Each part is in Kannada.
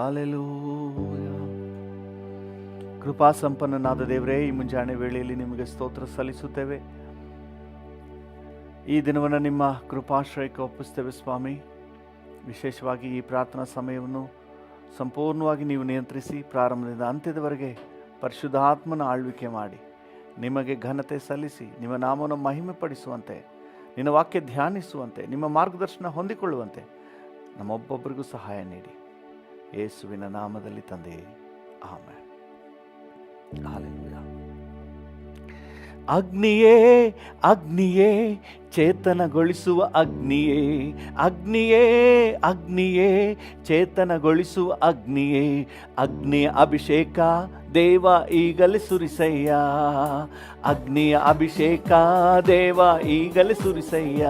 ಹಾಲೆಲೂಯ. ಕೃಪಾ ಸಂಪನ್ನನಾದ ದೇವರೇ, ಈ ಮುಂಜಾನೆ ವೇಳೆಯಲ್ಲಿ ನಿಮಗೆ ಸ್ತೋತ್ರ ಸಲ್ಲಿಸುತ್ತೇವೆ. ಈ ದಿನವನ್ನು ನಿಮ್ಮ ಕೃಪಾಶ್ರಯಕ್ಕೆ ಒಪ್ಪಿಸ್ತೇವೆ ಸ್ವಾಮಿ. ವಿಶೇಷವಾಗಿ ಈ ಪ್ರಾರ್ಥನಾ ಸಮಯವನ್ನು ಸಂಪೂರ್ಣವಾಗಿ ನೀವು ನಿಯಂತ್ರಿಸಿ ಪ್ರಾರಂಭದಿಂದ ಅಂತ್ಯದವರೆಗೆ ಪರಿಶುದ್ಧಾತ್ಮನ ಆಳ್ವಿಕೆ ಮಾಡಿ ನಿಮಗೆ ಘನತೆ ಸಲ್ಲಿಸಿ ನಿಮ್ಮ ನಾಮವನ್ನು ಮಹಿಮೆ ಪಡಿಸುವಂತೆ, ನಿನ್ನ ವಾಕ್ಯ ಧ್ಯಾನಿಸುವಂತೆ, ನಿಮ್ಮ ಮಾರ್ಗದರ್ಶನ ಹೊಂದಿಕೊಳ್ಳುವಂತೆ ನಮ್ಮೊಬ್ಬೊಬ್ಬರಿಗೂ ಸಹಾಯ ನೀಡಿ. ಯೇಸುವಿನ ನಾಮದಲ್ಲಿ ತಂದೆಯೇ, ಆಮೆನ್. ಹಾಲೆಲೂಯಾ. ಅಗ್ನಿಯೇ ಅಗ್ನಿಯೇ ಚೇತನಗೊಳಿಸುವ ಅಗ್ನಿಯೇ, ಅಗ್ನಿಯೇ ಅಗ್ನಿಯೇ ಚೇತನಗೊಳಿಸುವ ಅಗ್ನಿಯೇ, ಅಗ್ನಿಯ ಅಭಿಷೇಕ ದೇವ ಈಗಲೇ ಸುರಿಸಯ್ಯ, ಅಗ್ನಿಯ ಅಭಿಷೇಕ ದೇವ ಈಗಲೇ ಸುರಿಸಯ್ಯ.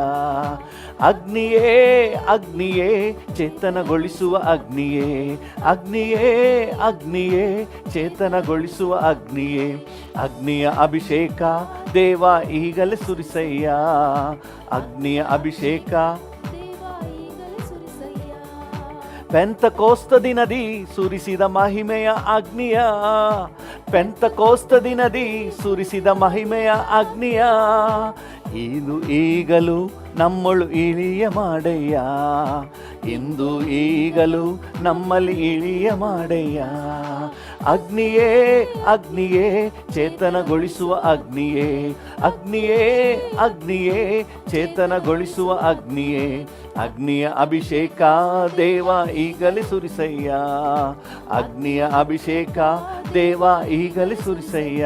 ಅಗ್ನಿಯೇ ಅಗ್ನಿಯೇ ಚೇತನಗೊಳಿಸುವ ಅಗ್ನಿಯೇ, ಅಗ್ನಿಯೇ ಅಗ್ನಿಯೇ ಚೇತನಗೊಳಿಸುವ ಅಗ್ನಿಯೇ, ಅಗ್ನಿಯ ಅಭಿಷೇಕ ದೇವ ಈಗಲೇ ಸುರಿಸಯ್ಯ, ಅಗ್ನಿಯ ಅಭಿಷೇಕ. ಪೆಂತಕೋಸ್ತ ದಿನದಿ ಸುರಿಸಿದ ಮಹಿಮೆಯ ಅಗ್ನಿಯ, ಪೆಂತಕೋಸ್ತ ದಿನದಿ ಸುರಿಸಿದ ಮಹಿಮೆಯ ಅಗ್ನಿಯ, ಇದು ಈಗಲೂ ನಮ್ಮಳು ಇಳಿಯ ಮಾಡಯ್ಯ, ಇಂದು ಈಗಲೂ ನಮ್ಮಲ್ಲಿ ಇಳಿಯ ಮಾಡಯ್ಯ. ಅಗ್ನಿಯೇ ಅಗ್ನಿಯೇ ಚೇತನಗೊಳಿಸುವ ಅಗ್ನಿಯೇ, ಅಗ್ನಿಯೇ ಅಗ್ನಿಯೇ ಚೇತನಗೊಳಿಸುವ ಅಗ್ನಿಯೇ, ಅಗ್ನಿಯ ಅಭಿಷೇಕ ದೇವ ಈಗಲೇ ಸುರಿಸಯ್ಯ, ಅಗ್ನಿಯ ಅಭಿಷೇಕ ದೇವ ಈಗಲೇ ಸುರಿಸಯ್ಯ.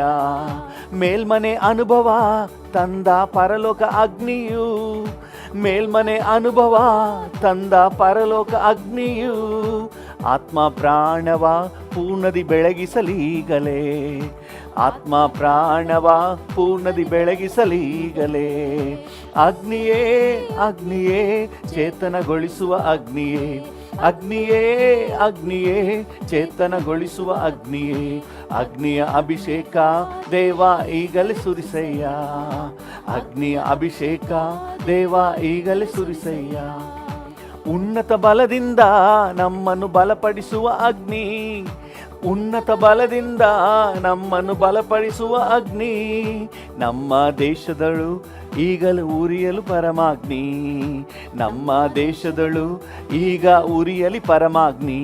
ಮೇಲ್ಮನೆ ಅನುಭವ ತಂದ ಪರಲೋಕ ಅಗ್ನಿಯು, ಮೇಲ್ಮನೆ ಅನುಭವ ತಂದ ಪರಲೋಕ ಅಗ್ನಿಯು, ಆತ್ಮ ಪ್ರಾಣವ ಪೂರ್ಣದಿ ಬೆಳಗಿಸಲೀಗಲೇ, ಆತ್ಮ ಪ್ರಾಣವ ಪೂರ್ಣದಿ ಬೆಳಗಿಸಲೀಗಲೇ. ಅಗ್ನಿಯೇ ಅಗ್ನಿಯೇ ಚೇತನಗೊಳಿಸುವ ಅಗ್ನಿಯೇ, ಅಗ್ನಿಯೇ ಅಗ್ನಿಯೇ ಚೇತನಗೊಳಿಸುವ ಅಗ್ನಿಯೇ, ಅಗ್ನಿಯ ಅಭಿಷೇಕ ದೇವ ಈಗಲೇ ಸುರಿಸಯ್ಯ, ಅಗ್ನಿಯ ಅಭಿಷೇಕ ದೇವ ಈಗಲೇ ಸುರಿಸಯ್ಯ. ಉನ್ನತ ಬಲದಿಂದ ನಮ್ಮನ್ನು ಬಲಪಡಿಸುವ ಅಗ್ನಿ, ಉನ್ನತ ಬಲದಿಂದ ನಮ್ಮನ್ನು ಬಲಪಡಿಸುವ ಅಗ್ನಿ, ನಮ್ಮ ದೇಶದಳು ಈಗಲೂ ಉರಿಯಲು ಪರಮಾಗ್ನಿ, ನಮ್ಮ ದೇಶದಳು ಈಗ ಉರಿಯಲಿ ಪರಮಾಗ್ನಿ.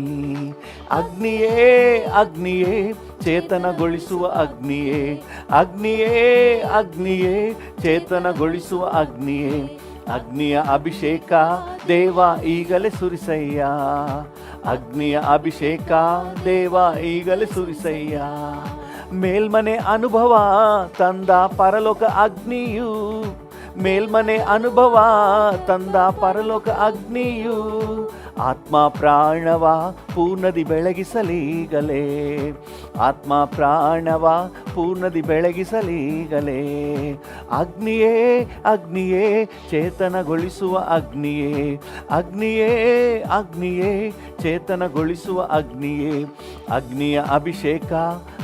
ಅಗ್ನಿಯೇ ಅಗ್ನಿಯೇ ಚೇತನಗೊಳಿಸುವ ಅಗ್ನಿಯೇ, ಅಗ್ನಿಯೇ ಅಗ್ನಿಯೇ ಚೇತನಗೊಳಿಸುವ ಅಗ್ನಿಯೇ, ಅಗ್ನಿಯ ಅಭಿಷೇಕ ದೇವ ಈಗಲೇ ಸುರಿಸಯ್ಯ, ಅಗ್ನಿಯ ಅಭಿಷೇಕ ದೇವ ಈಗಲೇ ಸುರಿಸಯ್ಯ. ಮೇಲ್ಮನೆ ಅನುಭವ ತಂದ ಪರಲೋಕ ಅಗ್ನಿಯು, ಮೇಲ್ಮನೆ ಅನುಭವ ತಂದ ಪರಲೋಕ ಅಗ್ನಿಯು, ಆತ್ಮ ಪ್ರಾಣವ ಪೂರ್ಣದಿ ಬೆಳಗಿಸಲೀಗಲೇ, ಆತ್ಮ ಪ್ರಾಣವ ಪೂರ್ಣದಿ ಬೆಳಗಿಸಲೀಗಲೇ. ಅಗ್ನಿಯೇ ಅಗ್ನಿಯೇ ಚೇತನಗೊಳಿಸುವ ಅಗ್ನಿಯೇ, ಅಗ್ನಿಯೇ ಅಗ್ನಿಯೇ ಚೇತನಗೊಳಿಸುವ ಅಗ್ನಿಯೇ, ಅಗ್ನಿಯ ಅಭಿಷೇಕ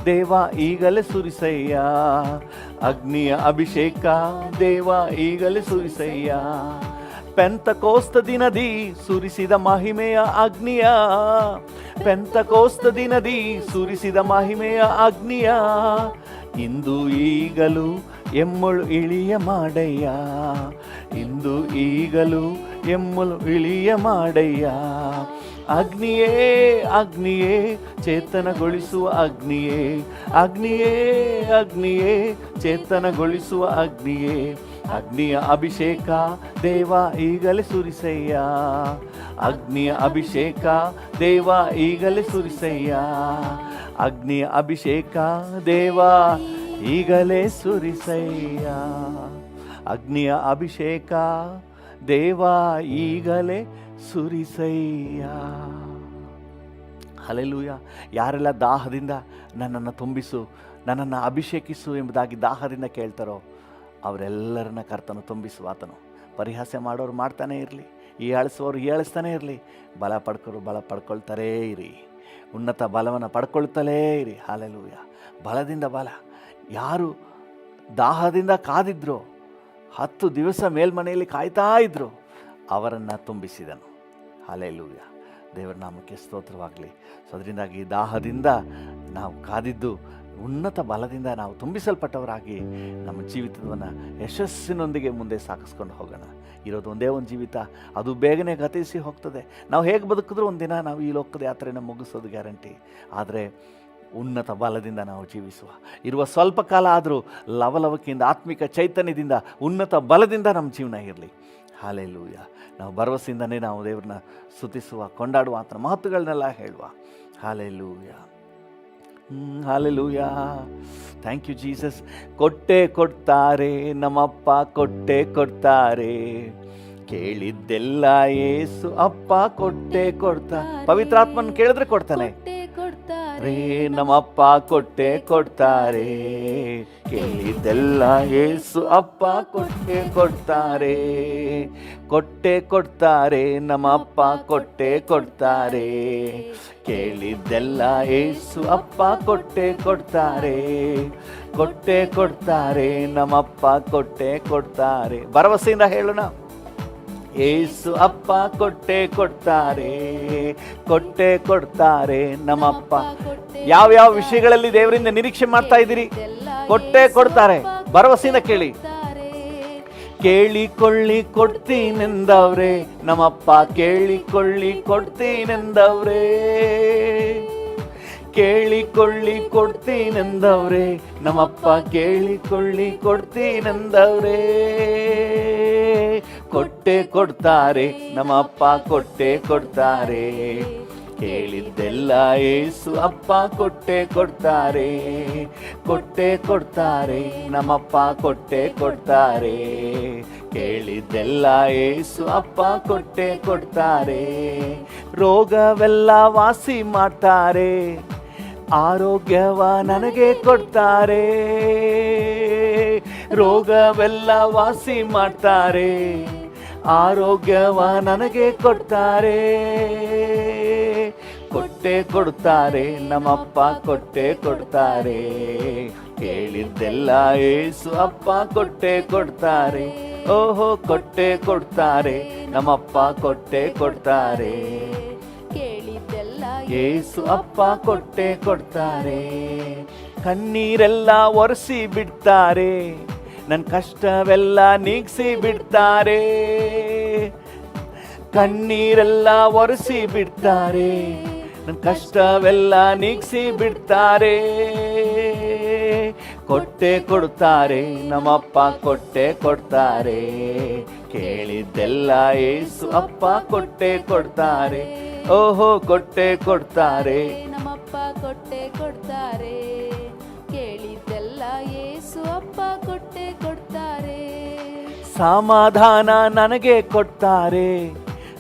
ದೇವ ಈಗಲೇ ಸುರಿಸಯ್ಯ, ಅಗ್ನಿಯ ಅಭಿಷೇಕ ದೇವ ಈಗಲೇ ಸುರಿಸಯ್ಯ. ಪೆಂತಕೋಸ್ತ ದಿನದಿ ಸುರಿಸಿದ ಮಹಿಮೆಯ ಅಗ್ನಿಯ, ಪೆಂತಕೋಸ್ತ ದಿನದಿ ಸುರಿಸಿದ ಮಹಿಮೆಯ ಅಗ್ನಿಯ, ಇಂದು ಈಗಲೂ ಎಮ್ಮಳು ಇಳಿಯ ಮಾಡಯ್ಯ, ಇಂದು ಈಗಲೂ ಎಮ್ಮಳು ಇಳಿಯ ಮಾಡಯ್ಯ. ಅಗ್ನಿಯೇ ಅಗ್ನಿಯೇ ಚೇತನಗೊಳಿಸುವ ಅಗ್ನಿಯೇ, ಅಗ್ನಿಯೇ ಅಗ್ನಿಯೇ ಚೇತನಗೊಳಿಸುವ ಅಗ್ನಿಯೇ, ಅಗ್ನಿಯ ಅಭಿಷೇಕ ದೇವ ಈಗಲೇ ಸುರಿಸಯ್ಯ, ಅಗ್ನಿಯ ಅಭಿಷೇಕ ದೇವ ಈಗಲೇ ಸುರಿಸಯ್ಯ, ಅಗ್ನಿಯ ಅಭಿಷೇಕ ದೇವ ಈಗಲೇ ಸುರಿಸಯ್ಯ, ಅಗ್ನಿಯ ಅಭಿಷೇಕ ದೇವ ಈಗಲೇ ಸುರಿಸಯ್ಯ. ಹಲ್ಲೆಲೂಯ. ಯಾರೆಲ್ಲ ದಾಹದಿಂದ ನನ್ನನ್ನು ತುಂಬಿಸು, ನನ್ನನ್ನು ಅಭಿಷೇಕಿಸು ಎಂಬುದಾಗಿ ದಾಹದಿಂದ ಕೇಳ್ತಾರೋ ಅವರೆಲ್ಲರನ್ನ ಕರ್ತನು ತುಂಬಿಸುವ ಆತನು. ಪರಿಹಾಸ್ಯ ಮಾಡೋರು ಮಾಡ್ತಾನೇ ಇರಲಿ, ಹೀಯಾಳಿಸುವವರು ಹೀಯಾಳಿಸ್ತಾನೇ ಇರಲಿ, ಬಲ ಪಡ್ಕೋರು ಬಲ ಪಡ್ಕೊಳ್ತಾರೇ ಇರಿ, ಉನ್ನತ ಬಲವನ್ನು ಪಡ್ಕೊಳ್ತಲೇ ಇರಿ. ಹಲ್ಲೆಲೂಯ. ಬಲದಿಂದ ಬಲ. ಯಾರು ದಾಹದಿಂದ ಕಾದಿದ್ರು, 10 ದಿವಸ ಮೇಲ್ಮನೆಯಲ್ಲಿ ಕಾಯ್ತಾ ಇದ್ರು, ಅವರನ್ನು ತುಂಬಿಸಿದನು. ಹಲ್ಲೆಲೂಯ. ದೇವರ ನಾಮಕ್ಕೆ ಸ್ತೋತ್ರವಾಗಲಿ. ಸೊ ಅದರಿಂದಾಗಿ ದಾಹದಿಂದ ನಾವು ಕಾದಿದ್ದು ಉನ್ನತ ಬಲದಿಂದ ನಾವು ತುಂಬಿಸಲ್ಪಟ್ಟವರಾಗಿ ನಮ್ಮ ಜೀವಿತವನ್ನು ಯಶಸ್ಸಿನೊಂದಿಗೆ ಮುಂದೆ ಸಾಗಿಸ್ಕೊಂಡು ಹೋಗೋಣ. ಇರೋದು ಒಂದೇ ಒಂದು ಜೀವಿತ, ಅದು ಬೇಗನೆ ಗತಿಸಿ ಹೋಗ್ತದೆ. ನಾವು ಹೇಗೆ ಬದುಕಿದ್ರೂ ಒಂದಿನ ನಾವು ಈ ಲೋಕದ ಯಾತ್ರೆಯನ್ನು ಮುಗಿಸೋದು ಗ್ಯಾರಂಟಿ. ಆದರೆ ಉನ್ನತ ಬಲದಿಂದ ನಾವು ಜೀವಿಸುವ, ಇರುವ ಸ್ವಲ್ಪ ಕಾಲ ಆದರೂ ಲವಲವಿಕೆಯಿಂದ, ಆತ್ಮಿಕ ಚೈತನ್ಯದಿಂದ, ಉನ್ನತ ಬಲದಿಂದ ನಮ್ಮ ಜೀವನ ಇರಲಿ. ಹಾಲೆಲೂಯ. ನಾವು ಭರವಸೆಯಿಂದನೇ ನಾವು ದೇವ್ರನ್ನ ಸ್ತುತಿಸುವ, ಕೊಂಡಾಡುವ, ಆತನ ಮಹತ್ವಗಳನ್ನೆಲ್ಲ ಹೇಳುವ. Hallelujah, hallelujah. Thank you Jesus. ಕೊಟ್ಟೆ ಕೊಡ್ತಾರೆ ನಮ್ಮಪ್ಪ, ಕೊಟ್ಟೆ ಕೊಡ್ತಾರೆ, ಕೇಳಿದ್ದೆಲ್ಲ ಯೇಸು ಅಪ್ಪ ಕೊಟ್ಟೆ ಕೊಡ್ತಾ. ಪವಿತ್ರಾತ್ಮನ್ ಕೇಳಿದ್ರೆ ಕೊಡ್ತಾನೆ. ರೇ ನಮ್ಮಪ್ಪ ಕೊಟ್ಟೆ ಕೊಡ್ತಾರೆ, ಕೇಳಿದ್ದೆಲ್ಲ ಯೇಸು ಅಪ್ಪ ಕೊಟ್ಟೆ ಕೊಡ್ತಾರೆ, ಕೊಟ್ಟೆ ಕೊಡ್ತಾರೆ ನಮ್ಮಪ್ಪ ಕೊಟ್ಟೆ ಕೊಡ್ತಾರೆ, ಕೇಳಿದ್ದೆಲ್ಲ ಯೇಸು ಅಪ್ಪ ಕೊಟ್ಟೆ ಕೊಡ್ತಾರೆ, ಕೊಟ್ಟೆ ಕೊಡ್ತಾರೆ ನಮ್ಮಪ್ಪ ಕೊಟ್ಟೆ ಕೊಡ್ತಾರೆ. ಭರವಸೆಯಿಂದ ಹೇಳೋಣ. ಯೇಸು ಅಪ್ಪ ಕೊಟ್ಟೆ ಕೊಡ್ತಾರೆ, ಕೊಟ್ಟೆ ಕೊಡ್ತಾರೆ ನಮ್ಮಪ್ಪ. ಯಾವ್ಯಾವ ವಿಷಯಗಳಲ್ಲಿ ದೇವರಿಂದ ನಿರೀಕ್ಷೆ ಮಾಡ್ತಾ ಇದ್ದೀರಿ? ಕೊಟ್ಟೆ ಕೊಡ್ತಾರೆ. ಭರವಸೆಯಿಂದ ಕೇಳಿ. ಕೇಳಿಕೊಳ್ಳಿ ಕೊಡ್ತೀನೆಂದವ್ರೆ ನಮ್ಮಪ್ಪ, ಕೇಳಿಕೊಳ್ಳಿ ಕೊಡ್ತೀನೆಂದವ್ರೆ, ಕೇಳಿಕೊಳ್ಳಿ ಕೊಡ್ತೀನೆಂದವ್ರೆ ನಮ್ಮಪ್ಪ, ಕೇಳಿಕೊಳ್ಳಿ ಕೊಡ್ತೀನೆಂದವ್ರೆ, ಕೊಟ್ಟೆ ಕೊಡ್ತಾರೆ ನಮ್ಮಪ್ಪ ಕೊಟ್ಟೆ ಕೊಡ್ತಾರೆ, ಕೇಳಿದ್ದೆಲ್ಲ ಯೇಸು ಅಪ್ಪ ಕೊಟ್ಟೆ ಕೊಡ್ತಾರೆ, ಕೊಟ್ಟೆ ಕೊಡ್ತಾರೆ ನಮ್ಮಪ್ಪ ಕೊಟ್ಟೆ ಕೊಡ್ತಾರೆ, ಕೇಳಿದ್ದೆಲ್ಲ ಯೇಸು ಅಪ್ಪ ಕೊಟ್ಟೆ ಕೊಡ್ತಾರೆ, ರೋಗವೆಲ್ಲ ವಾಸಿ ಮಾಡ್ತಾರೆ, ಆರೋಗ್ಯವ ನನಗೆ ಕೊಡ್ತಾರೆ, ರೋಗವೆಲ್ಲ ವಾಸಿ ಮಾಡ್ತಾರೆ, ಆರೋಗ್ಯವ ನನಗೆ ಕೊಡ್ತಾರೆ, ಕೊಟ್ಟೆ ಕೊಡ್ತಾರೆ ನಮ್ಮಪ್ಪ ಕೊಟ್ಟೆ ಕೊಡ್ತಾರೆ, ಕೇಳಿದ್ದೆಲ್ಲ ಯೇಸು ಅಪ್ಪ ಕೊಟ್ಟೆ ಕೊಡ್ತಾರೆ, ಓಹೋ ಕೊಟ್ಟೆ ಕೊಡ್ತಾರೆ ನಮ್ಮಪ್ಪ ಕೊಟ್ಟೆ ಕೊಡ್ತಾರೆ, ಕೇಳಿದ್ದೆಲ್ಲ ಯೇಸು ಅಪ್ಪ ಕೊಟ್ಟೆ ಕೊಡ್ತಾರೆ. ಕಣ್ಣೀರೆಲ್ಲ ಒರೆಸಿ ಬಿಡ್ತಾರೆ, ನನ್ನ ಕಷ್ಟವೆಲ್ಲ ನೀಗಿಸಿ ಬಿಡ್ತಾರೆ, ಕಣ್ಣೀರೆಲ್ಲ ಒರೆಸಿ ಬಿಡ್ತಾರೆ, ನನ್ನ ಕಷ್ಟವೆಲ್ಲ ನೀಗಿಸಿ ಬಿಡ್ತಾರೆ, ಕೊಟ್ಟೆ ಕೊಡ್ತಾರೆ ನಮ್ಮಪ್ಪ ಕೊಟ್ಟೆ ಕೊಡ್ತಾರೆ, ಕೇಳಿದ್ದೆಲ್ಲ ಯೇಸು ಅಪ್ಪ ಕೊಟ್ಟೆ ಕೊಡ್ತಾರೆ, ಓಹೋ ಕೊಟ್ಟೆ ಕೊಡ್ತಾರೆ ನಮ್ಮಪ್ಪ ಕೊಟ್ಟೆ ಕೊಡ್ತಾರೆ, ಕೇಳಿದ್ದೆಲ್ಲ ಯೇಸು ಅಪ್ಪ ಕೊಟ್ಟೆ ಕೊಡ್ತಾರೆ. ಸಮಾಧಾನ ನನಗೆ ಕೊಡ್ತಾರೆ,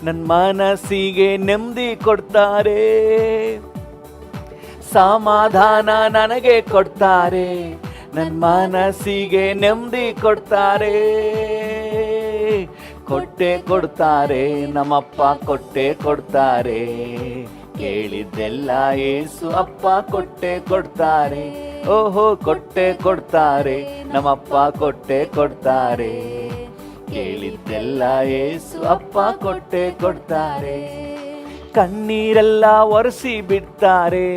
ನನ್ನ ಮನಸ್ಸಿಗೆ ನೆಮ್ಮದಿ ಕೊಡ್ತಾರೆ, ಸಮಾಧಾನ ನನಗೆ ಕೊಡ್ತಾರೆ, ನನ್ನ ಮನಸ್ಸಿಗೆ ನೆಮ್ಮದಿ ಕೊಡ್ತಾರೆ, ಕೊಟ್ಟೆ ಕೊಡ್ತಾರೆ ನಮ್ಮಪ್ಪ ಕೊಟ್ಟೆ ಕೊಡ್ತಾರೆ, ಕೇಳಿದ್ದೆಲ್ಲ ಯೇಸು ಅಪ್ಪ ಕೊಟ್ಟೆ ಕೊಡ್ತಾರೆ, ಓಹೋ ಕೊಟ್ಟೆ ಕೊಡ್ತಾರೆ ನಮ್ಮಪ್ಪ ಕೊಟ್ಟೆ ಕೊಡ್ತಾರೆ, ಕೇಳಿದ್ದೆಲ್ಲ ಯೇಸು ಅಪ್ಪ ಕೊಟ್ಟೆ ಕೊಡ್ತಾರೆ. ಕಣ್ಣೀರೆಲ್ಲ ಒರೆಸಿ ಬಿಡ್ತಾರೆ,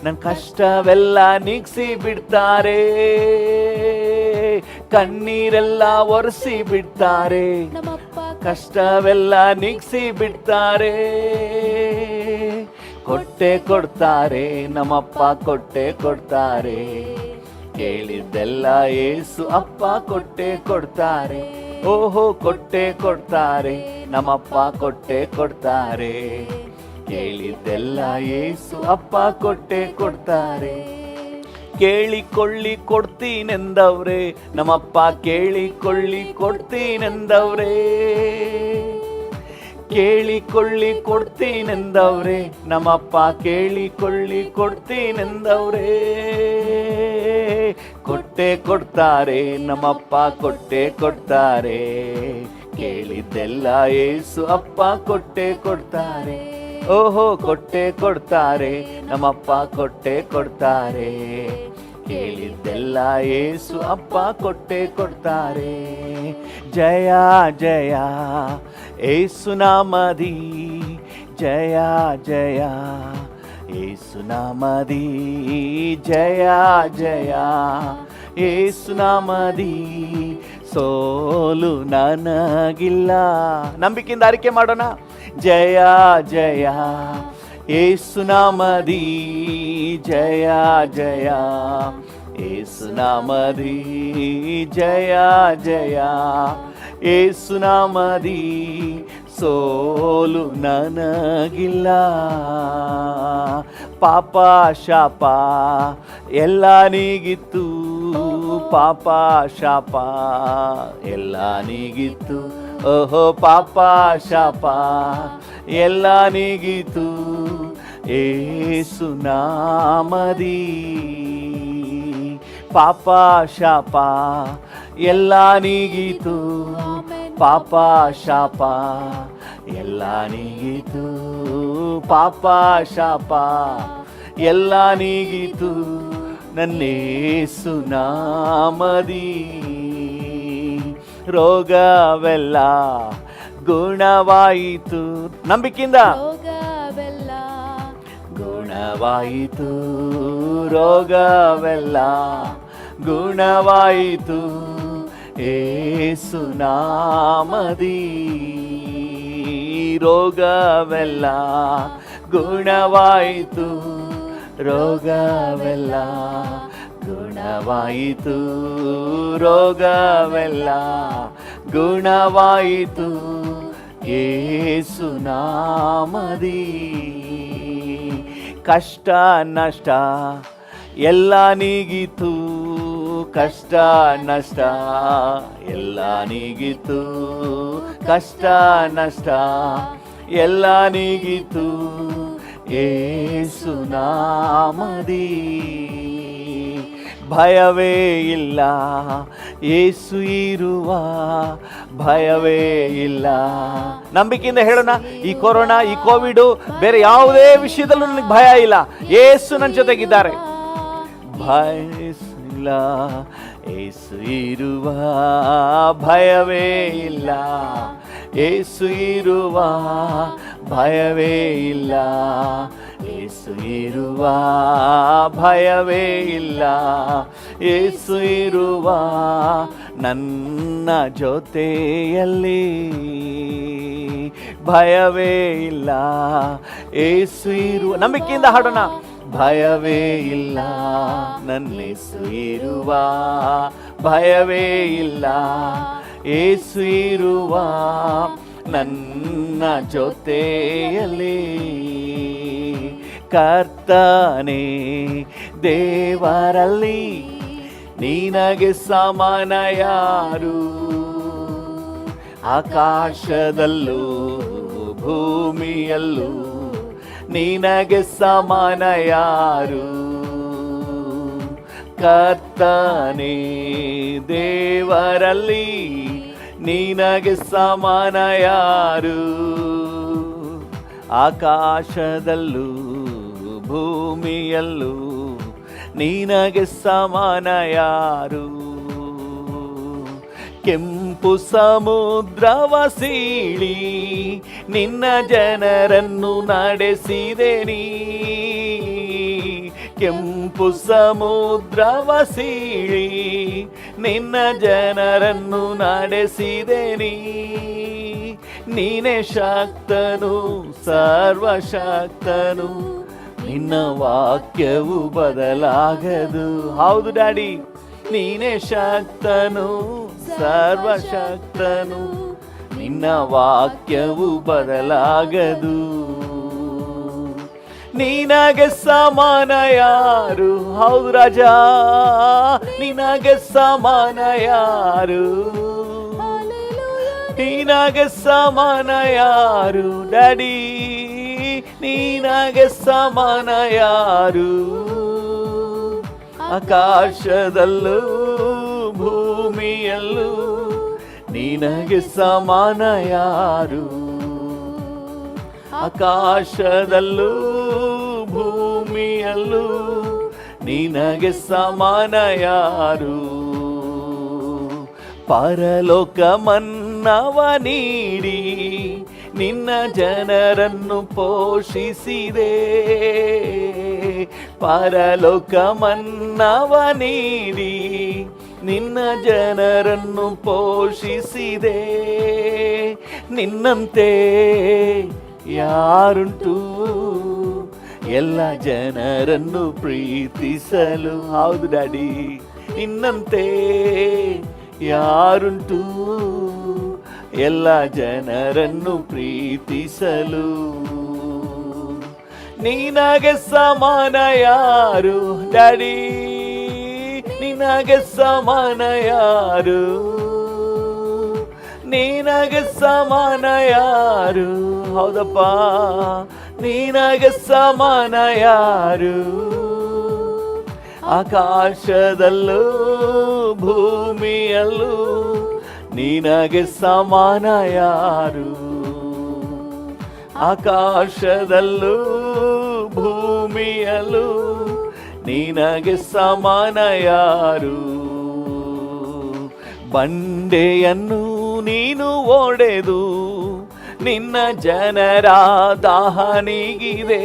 ನನ್ನ ಕಷ್ಟವೆಲ್ಲ ನೀಗಿಸಿ ಬಿಡ್ತಾರೆ, ಕಣ್ಣೀರೆಲ್ಲ ಒರೆಸಿ ಬಿಡ್ತಾರೆ, ಕಷ್ಟವೆಲ್ಲ ನೀಗಿಸಿ ಬಿಡ್ತಾರೆ, ಕೊಟ್ಟೆ ಕೊಡ್ತಾರೆ ನಮ್ಮಪ್ಪ ಕೊಟ್ಟೆ ಕೊಡ್ತಾರೆ, ಕೇಳಿದ್ದೆಲ್ಲ ಯೇಸು ಅಪ್ಪ ಕೊಟ್ಟೆ ಕೊಡ್ತಾರೆ, ಓಹೋ ಕೊಟ್ಟೆ ಕೊಡ್ತಾರೆ ನಮ್ಮಪ್ಪ ಕೊಟ್ಟೆ ಕೊಡ್ತಾರೆ, ಕೇಳಿದ್ದೆಲ್ಲ ಯೇಸು ಅಪ್ಪ ಕೊಟ್ಟೆ ಕೊಡ್ತಾರೆ. ಕೇಳಿಕೊಳ್ಳಿ ಕೊಡ್ತೀನೆಂದವ್ರೆ ನಮ್ಮಪ್ಪ ಕೇಳಿಕೊಳ್ಳಿ ಕೊಡ್ತೀನೆಂದವ್ರೆ, ಕೇಳಿಕೊಳ್ಳಿ ಕೊಡ್ತೀನೆಂದವ್ರೆ ನಮ್ಮಪ್ಪ ಕೇಳಿಕೊಳ್ಳಿ ಕೊಡ್ತೀನೆಂದವ್ರೆ, ಕೊಟ್ಟೆ ಕೊಡ್ತಾರೆ ನಮ್ಮಪ್ಪ ಕೊಟ್ಟೆ ಕೊಡ್ತಾರೆ, ಕೇಳಿದ್ದೆಲ್ಲ ಯೇಸು ಅಪ್ಪ ಕೊಟ್ಟೆ ಕೊಡ್ತಾರೆ, ಓಹೋ ಕೊಟ್ಟೆ ಕೊಡ್ತಾರೆ ನಮ್ಮಪ್ಪ ಕೊಟ್ಟೆ ಕೊಡ್ತಾರೆ, ಕೇಳಿದ್ದೆಲ್ಲ ಯೇಸು ಅಪ್ಪ ಕೊಟ್ಟೆ ಕೊಡ್ತಾರೆ. ಜಯ ಜಯ ಯೇಸು ನಾಮದಿ, ಜಯ ಜಯ ಏಸುನಾಮದಿ ಜಯ ಜಯ ಏಸುನಾಮದಿ ಸೋಲು ನನಗಿಲ್ಲ. ನಂಬಿಕೆಯಿಂದ ಅರಿಕೆ ಮಾಡೋಣ. ಜಯ ಜಯ ಏಸುನಾಮದಿ ಜಯ ಜಯ ಏಸುನಾಮದಿ ಜಯ ಜಯ ಏಸುನಾಮದಿ ಸೋಲು ನನಗಿಲ್ಲ. ಪಾಪ ಶಾಪ ಎಲ್ಲ ನೀಗಿತ್ತು, ಪಾಪ ಶಾಪ ಎಲ್ಲ ನೀಗಿತ್ತು. ಓಹೋ ಪಾಪ ಶಾಪ ಎಲ್ಲ ನೀಗಿತು ಏಸುನಾಮದಿ. ಪಾಪ ಶಾಪ ಎಲ್ಲ ನೀಗಿತು, ಪಾಪ ಶಾಪ ಎಲ್ಲ ನೀಗಿತು, ಪಾಪ ಶಾಪ ಎಲ್ಲ ನೀಗಿತು ನನ್ನೇಸುನಾಮದಿ. ರೋಗವೆಲ್ಲ ಗುಣವಾಯಿತು. ನಂಬಿಕೆಯಿಂದ ಗುಣವಾಯಿತು, ರೋಗವೆಲ್ಲ ಗುಣವಾಯಿತು ಏಸುನಾಮದಿ. ರೋಗವೆಲ್ಲ ಗುಣವಾಯಿತು, ರೋಗವೆಲ್ಲ ಗುಣವಾಯಿತು, ರೋಗವೆಲ್ಲ ಗುಣವಾಯಿತು ಏಸುನಾಮದಿ. ಕಷ್ಟ ನಷ್ಟ ಎಲ್ಲ ನೀಗಿತು, ಕಷ್ಟ ನಷ್ಟ ಎಲ್ಲ ನೀಗಿತು, ಕಷ್ಟ ನಷ್ಟ ಎಲ್ಲ ನೀಗಿತು ಏಸುನಾಮದಿ. ಭಯವೇ ಇಲ್ಲ ಏಸು ಇರುವ, ಭಯವೇ ಇಲ್ಲ. ನಂಬಿಕೆಯಿಂದ ಹೇಳೋಣ. ಈ ಕೊರೋನಾ, ಈ ಕೋವಿಡ್, ಬೇರೆ ಯಾವುದೇ ವಿಷಯದಲ್ಲೂ ನನಗೆ ಭಯ ಇಲ್ಲ, ಏಸು ನನ್ನ ಜೊತೆಗಿದ್ದಾರೆ. ಭಯ ಇಲ್ಲ ಏಸು ಇರುವ, ಭಯವೇ ಇಲ್ಲ ಏಸು ಇರುವ, ಭಯವೇ ಇಲ್ಲ ಏಸು ಇರುವ, ಭಯವೇ ಇಲ್ಲ ಏಸು ಇರುವ ನನ್ನ ಜೊತೆಯಲ್ಲಿ. ಭಯವೇ ಇಲ್ಲ ಏಸು ಇರುವ. ನಂಬಿಕೆಯಿಂದ ಹಾಡೋಣ. ಭಯವೇ ಇಲ್ಲ ನನ್ನೇಸು ಇರುವ, ಭಯವೇ ಇಲ್ಲ ಏಸು ಇರುವ ನನ್ನ ಜೊತೆಯಲ್ಲಿ. ಕರ್ತನೇ ದೇವರಲ್ಲಿ ನಿನಗೆ ಸಮಾನ ಯಾರು? ಆಕಾಶದಲ್ಲೂ ಭೂಮಿಯಲ್ಲೂ ನಿನಗೆ ಸಮಾನ ಯಾರು? ಕರ್ತನೇ ದೇವರಲ್ಲಿ ನಿನಗೆ ಸಮಾನ ಯಾರು? ಆಕಾಶದಲ್ಲೂ ಭೂಮಿಯಲ್ಲೂ ನಿನಗೆ ಸಮಾನ ಯಾರು? ಕೆಂಪು ಸಮುದ್ರವ ಸೀಳಿ ನಿನ್ನ ಜನರನ್ನು ನಡೆಸಿದೆ ನೀ. ಕೆಂಪು ಸಮುದ್ರವ ಸೀಳಿ ನಿನ್ನ ಜನರನ್ನು ನಡೆಸಿದೆ ನೀ. ನೀನೇ ಶಕ್ತನು ಸರ್ವಶಕ್ತನು, ನಿನ್ನ ವಾಕ್ಯವು ಬದಲಾಗದು. ಹೌದು ಡ್ಯಾಡಿ, ನೀನೇ ಶಕ್ತನು ಸರ್ವಶಕ್ತನು, ನಿನ್ನ ವಾಕ್ಯವು ಬದಲಾಗದು. ನಿನಗೆ ಸಮಾನ ಯಾರು? ಹೌದು ರಾಜ, ನಿನಗೆ ಸಮಾನ ಯಾರು? ನಿನಗೆ ಸಮಾನ ಯಾರು ಡ್ಯಾಡಿ? ನಿನಗೆ ಸಮಾನ ಯಾರು? ಆಕಾಶದಲ್ಲೂ ಭೂಮಿಯಲ್ಲೂ ನಿನಗೆ ಸಮಾನ ಯಾರು? ಆಕಾಶದಲ್ಲೂ ಭೂಮಿಯಲ್ಲೂ ನಿನಗೆ ಸಮಾನ ಯಾರು? ಪರಲೋಕ ಮನ್ನವ ನೀಡಿ ನಿನ್ನ ಜನರನ್ನು ಪೋಷಿಸಿದೆ. ಪರಲೋಕ ಮನ್ನವ ನೀಡಿ ನಿನ್ನ ಜನರನ್ನು ಪೋಷಿಸಿದೆ. ನಿನ್ನಂತೆ ಯಾರುಂಟು ಎಲ್ಲ ಜನರನ್ನು ಪ್ರೀತಿಸಲು? ಹೌದು ಡ್ಯಾಡಿ, ನಿನ್ನಂತೆ ಯಾರುಂಟು ಎಲ್ಲ ಜನರನ್ನು ಪ್ರೀತಿಸಲು? ನಿನಗೆ ಸಮಾನ ಯಾರು ಡ್ಯಾಡಿ, ನಿನಗೆ ಸಮಾನ ಯಾರು, ನಿನಗೆ ಸಮಾನ ಯಾರು? ಹೌದಪ್ಪ, ನಿನಗೆ ಸಮಾನ ಯಾರು? ಆಕಾಶದಲ್ಲೂ ಭೂಮಿಯಲ್ಲೂ ನಿನಗೆ ಸಮಾನ ಯಾರು? ಆಕಾಶದಲ್ಲೂ ಭೂಮಿಯಲ್ಲೂ ನಿನಗೆ ಸಮಾನ ಯಾರು? ಬಂಡೆಯನ್ನು ನೀನು ಒಡೆದು ನಿನ್ನ ಜನರ ದಾಹ ನೀಗಿದೆ.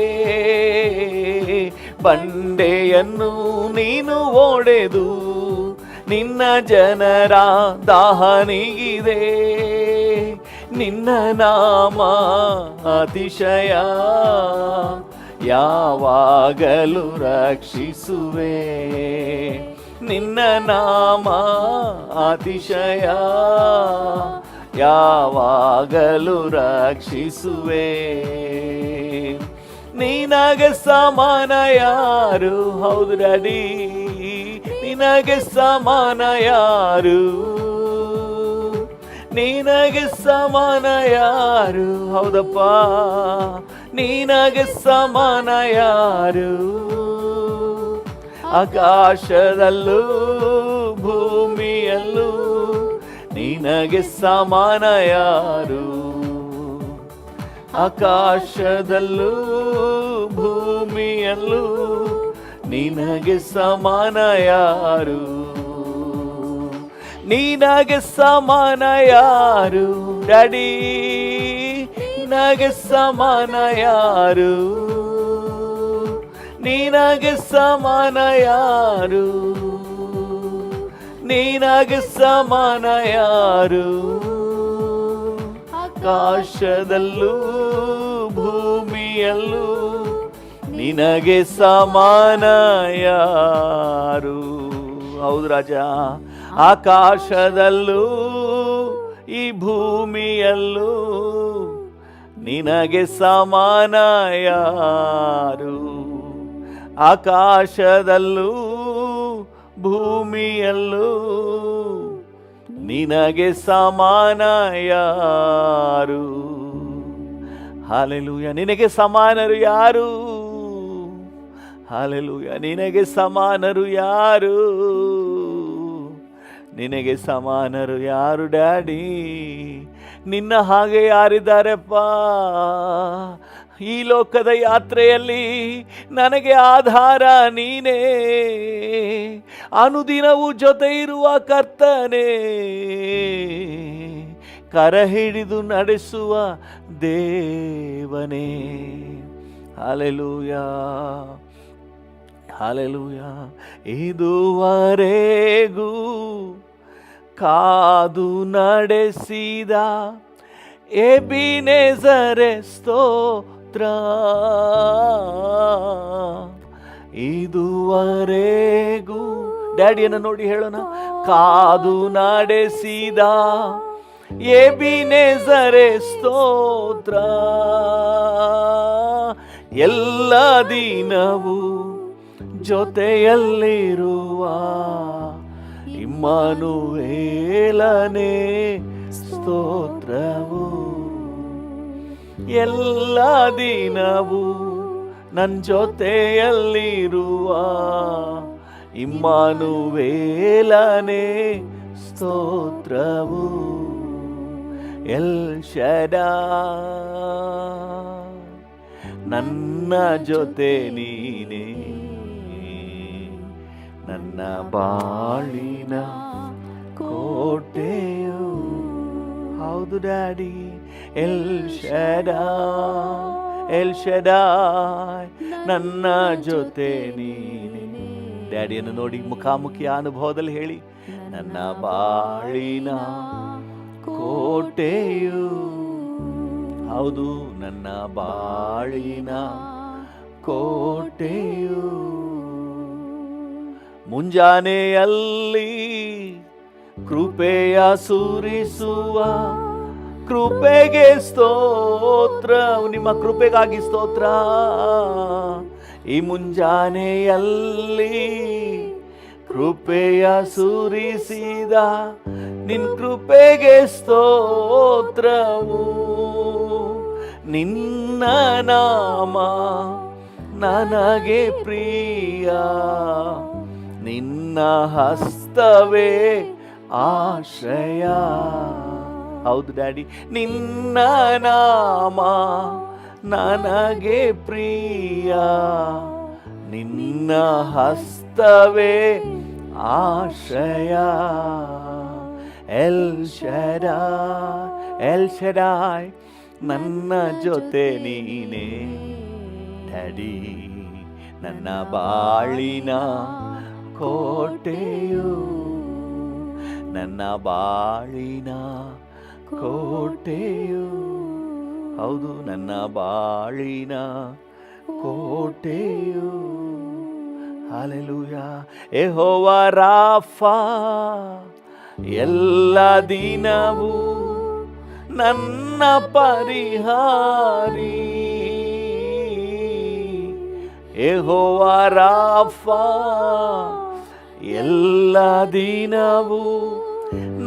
ಬಂಡೆಯನ್ನು ನೀನು ಒಡೆದು ನಿನ್ನ ಜನರ ದಾಹ ನೀಗಿದೆ. ನಿನ್ನ ನಾಮ ಅತಿಶಯ ಯಾವಾಗಲೂ ರಕ್ಷಿಸುವೆ. ನಿನ್ನ ನಾಮ ಅತಿಶಯ ಯಾವಾಗಲೂ ರಕ್ಷಿಸುವೆ. ನಿನಗೆ ಸಮಾನ ಯಾರು? ಹೌದು ಡ್ಯಾಡಿ, ನಿನಗೆ ಸಮಾನ ಯಾರು? ನಿನಗೆ ಸಮಾನ ಯಾರು? ಹೌದಪ್ಪ, ನಿನಗೆ ಸಮಾನ ಯಾರು? ಆಕಾಶದಲ್ಲೂ ಭೂಮಿಯಲ್ಲೂ ನಿನಗೆ ಸಮಾನ ಯಾರು? ಆಕಾಶದಲ್ಲೂ ಭೂಮಿಯಲ್ಲೂ ನಿನಗೆ ಸಮಾನ ಯಾರು? ನಿನಗೆ ಸಮಾನ ಯಾರು ಡ್ಯಾಡಿ, ನಿನಗೆ ಸಮಾನ ಯಾರು? ನಿನಗೆ ಸಮಾನ ಯಾರು? ನಿನಗೆ ಸಮಾನ ಯಾರು? ಆಕಾಶದಲ್ಲೂ ಭೂಮಿಯಲ್ಲೂ ನಿನಗೆ ಸಮಾನ ಯಾರು? ಹೌದು ರಾಜ, ಆಕಾಶದಲ್ಲೂ ಈ ಭೂಮಿಯಲ್ಲೂ ನಿನಗೆ ಸಮಾನ ಯಾರು? ಆಕಾಶದಲ್ಲೂ ಭೂಮಿಯಲ್ಲೂ ನಿನಗೆ ಸಮಾನ ಯಾರು? ಹಾಲೆಲೂಯ. ನಿನಗೆ ಸಮಾನರು ಯಾರು? ಹಾಲೆಲೂಯ. ನಿನಗೆ ಸಮಾನರು ಯಾರು? ನಿನಗೆ ಸಮಾನರು ಯಾರು ಡ್ಯಾಡಿ? ನಿನ್ನ ಹಾಗೆ ಯಾರಿದ್ದಾರೆಪ್ಪ? ಈ ಲೋಕದ ಯಾತ್ರೆಯಲ್ಲಿ ನನಗೆ ಆಧಾರ ನೀನೇ, ಅನುದಿನವೂ ಜೊತೆ ಇರುವ ಕರ್ತನೇ, ಕರ ಹಿಡಿದು ನಡೆಸುವ ದೇವನೇ. Hallelujah, hallelujah. ಇದುವರೆಗೂ ಕಾದು ನಡೆಸಿದ ಎಬಿನೆಜರೇ ಸ್ತೋತ್ರ, ಇದುವರೆಗೂ ಡ್ಯಾಡಿಯನ್ನು ನೋಡಿ ಹೇಳೋಣ. ಕಾದು ನಡೆಸಿದ ಎಬಿನೆಜರೇ ಸ್ತೋತ್ರ, ಎಲ್ಲ ದಿನವೂ ಜೊತೆಯಲ್ಲಿರುವ ಇಮ್ಮಾನುವೇಲನೇ ಸ್ತೋತ್ರವು. ಎಲ್ಲ ದಿನವೂ ನನ್ನ ಜೊತೆಯಲ್ಲಿರುವ ಇಮ್ಮಾನುವೇಲನೇ ಸ್ತೋತ್ರವು. ಎಲ್ ಶಡಾಯ್ ನನ್ನ ಜೊತೆ ನೀನೇ, ನನ್ನ ಬಾಳಿನ ಕೋಟೆಯು. ಹೌದು ಹೌದು daddy. L Shaddai, L Shaddai, ನನ್ನ ಜೊತೆ ನೀನೆ. ಡ್ಯಾಡಿಯನ್ನು ನೋಡಿ ಮುಖಾಮುಖಿ ಅನುಭವದಲ್ಲಿ ಹೇಳಿ, ನನ್ನ ಬಾಳಿನ ಕೋಟೆಯು. ಹೌದು, ನನ್ನ ಬಾಳಿನ ಕೋಟೆಯು. ಮುಂಜಾನೆಯಲ್ಲಿ ಕೃಪೆಯ ಸುರಿಸುವ ಕೃಪೆಗೆ ಸ್ತೋತ್ರ. ನಿಮ್ಮ ಕೃಪೆಗಾಗಿ ಸ್ತೋತ್ರ. ಈ ಮುಂಜಾನೆಯಲ್ಲಿ ಕೃಪೆಯ ಸುರಿಸಿದ ನಿನ್ ಕೃಪೆಗೆ ಸ್ತೋತ್ರವು. ನಿನ್ನ ನಾಮ ನನಗೆ ಪ್ರಿಯ, ನಿನ್ನ ಹಸ್ತವೇ ಆಶ್ರಯ. ಹೌದು ಡ್ಯಾಡಿ, ನಿನ್ನ ನಾಮ ನನಗೆ ಪ್ರಿಯ, ನಿನ್ನ ಹಸ್ತವೇ ಆಶ್ರಯ. ಎಲ್ ಶಡಾಯ್, ಎಲ್ ಶಡಾಯ್, ನನ್ನ ಜೊತೆ ನೀನೇ ಡ್ಯಾಡಿ. ನನ್ನ ಬಾಳಿನ ಕೋಟೆಯು, ನನ್ನ ಬಾಳಿನ ಕೋಟೆಯು. ಹೌದು, ನನ್ನ ಬಾಳಿನ ಕೋಟೆಯು. ಹಲ್ಲೆಲೂಯಾ. ಯೆಹೋವ ರಾಫಾ, ಎಲ್ಲ ದಿನವೂ ನನ್ನ ಪರಿಹಾರಿ. ಯೆಹೋವ ರಾಫಾ, ಎಲ್ಲ ದಿನವೂ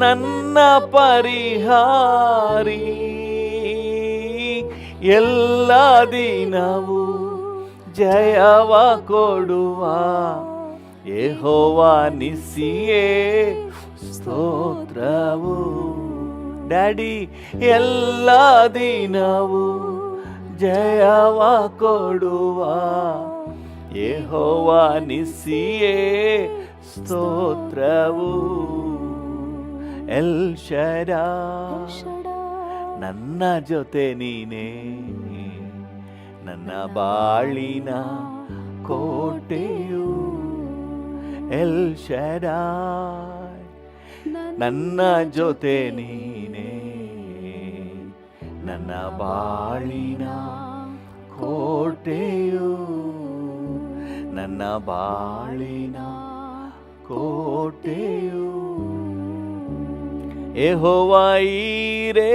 ನನ್ನ ಪರಿಹಾರಿ. ಎಲ್ಲ ದಿನವೂ ಜಯವ ಕೊಡುವ ಯೆಹೋವ ನಿಸ್ಸಿಯೇ ಸ್ತೋತ್ರವು. ಡ್ಯಾಡಿ, ಎಲ್ಲ ದಿನವೂ ಜಯವ ಕೊಡುವ ಯೆಹೋವ ನಿಸ್ಸಿಯೇ ಸ್ತೋತ್ರವು. ಎಲ್ ಶಡಾಯ್, ನನ್ನ ಜೊತೆ ನೀನೇ, ನನ್ನ ಬಾಳಿನ ಕೋಟೆಯು. ಎಲ್ ಶಡಾಯ್, ನನ್ನ ಜೊತೆ ನೀನೇ, ನನ್ನ ಬಾಳಿನ ಕೋಟೆಯು, ನನ್ನ ಬಾಳಿನ ಕೋಟೆಯು. ಯೆಹೋವ ಈರೇ,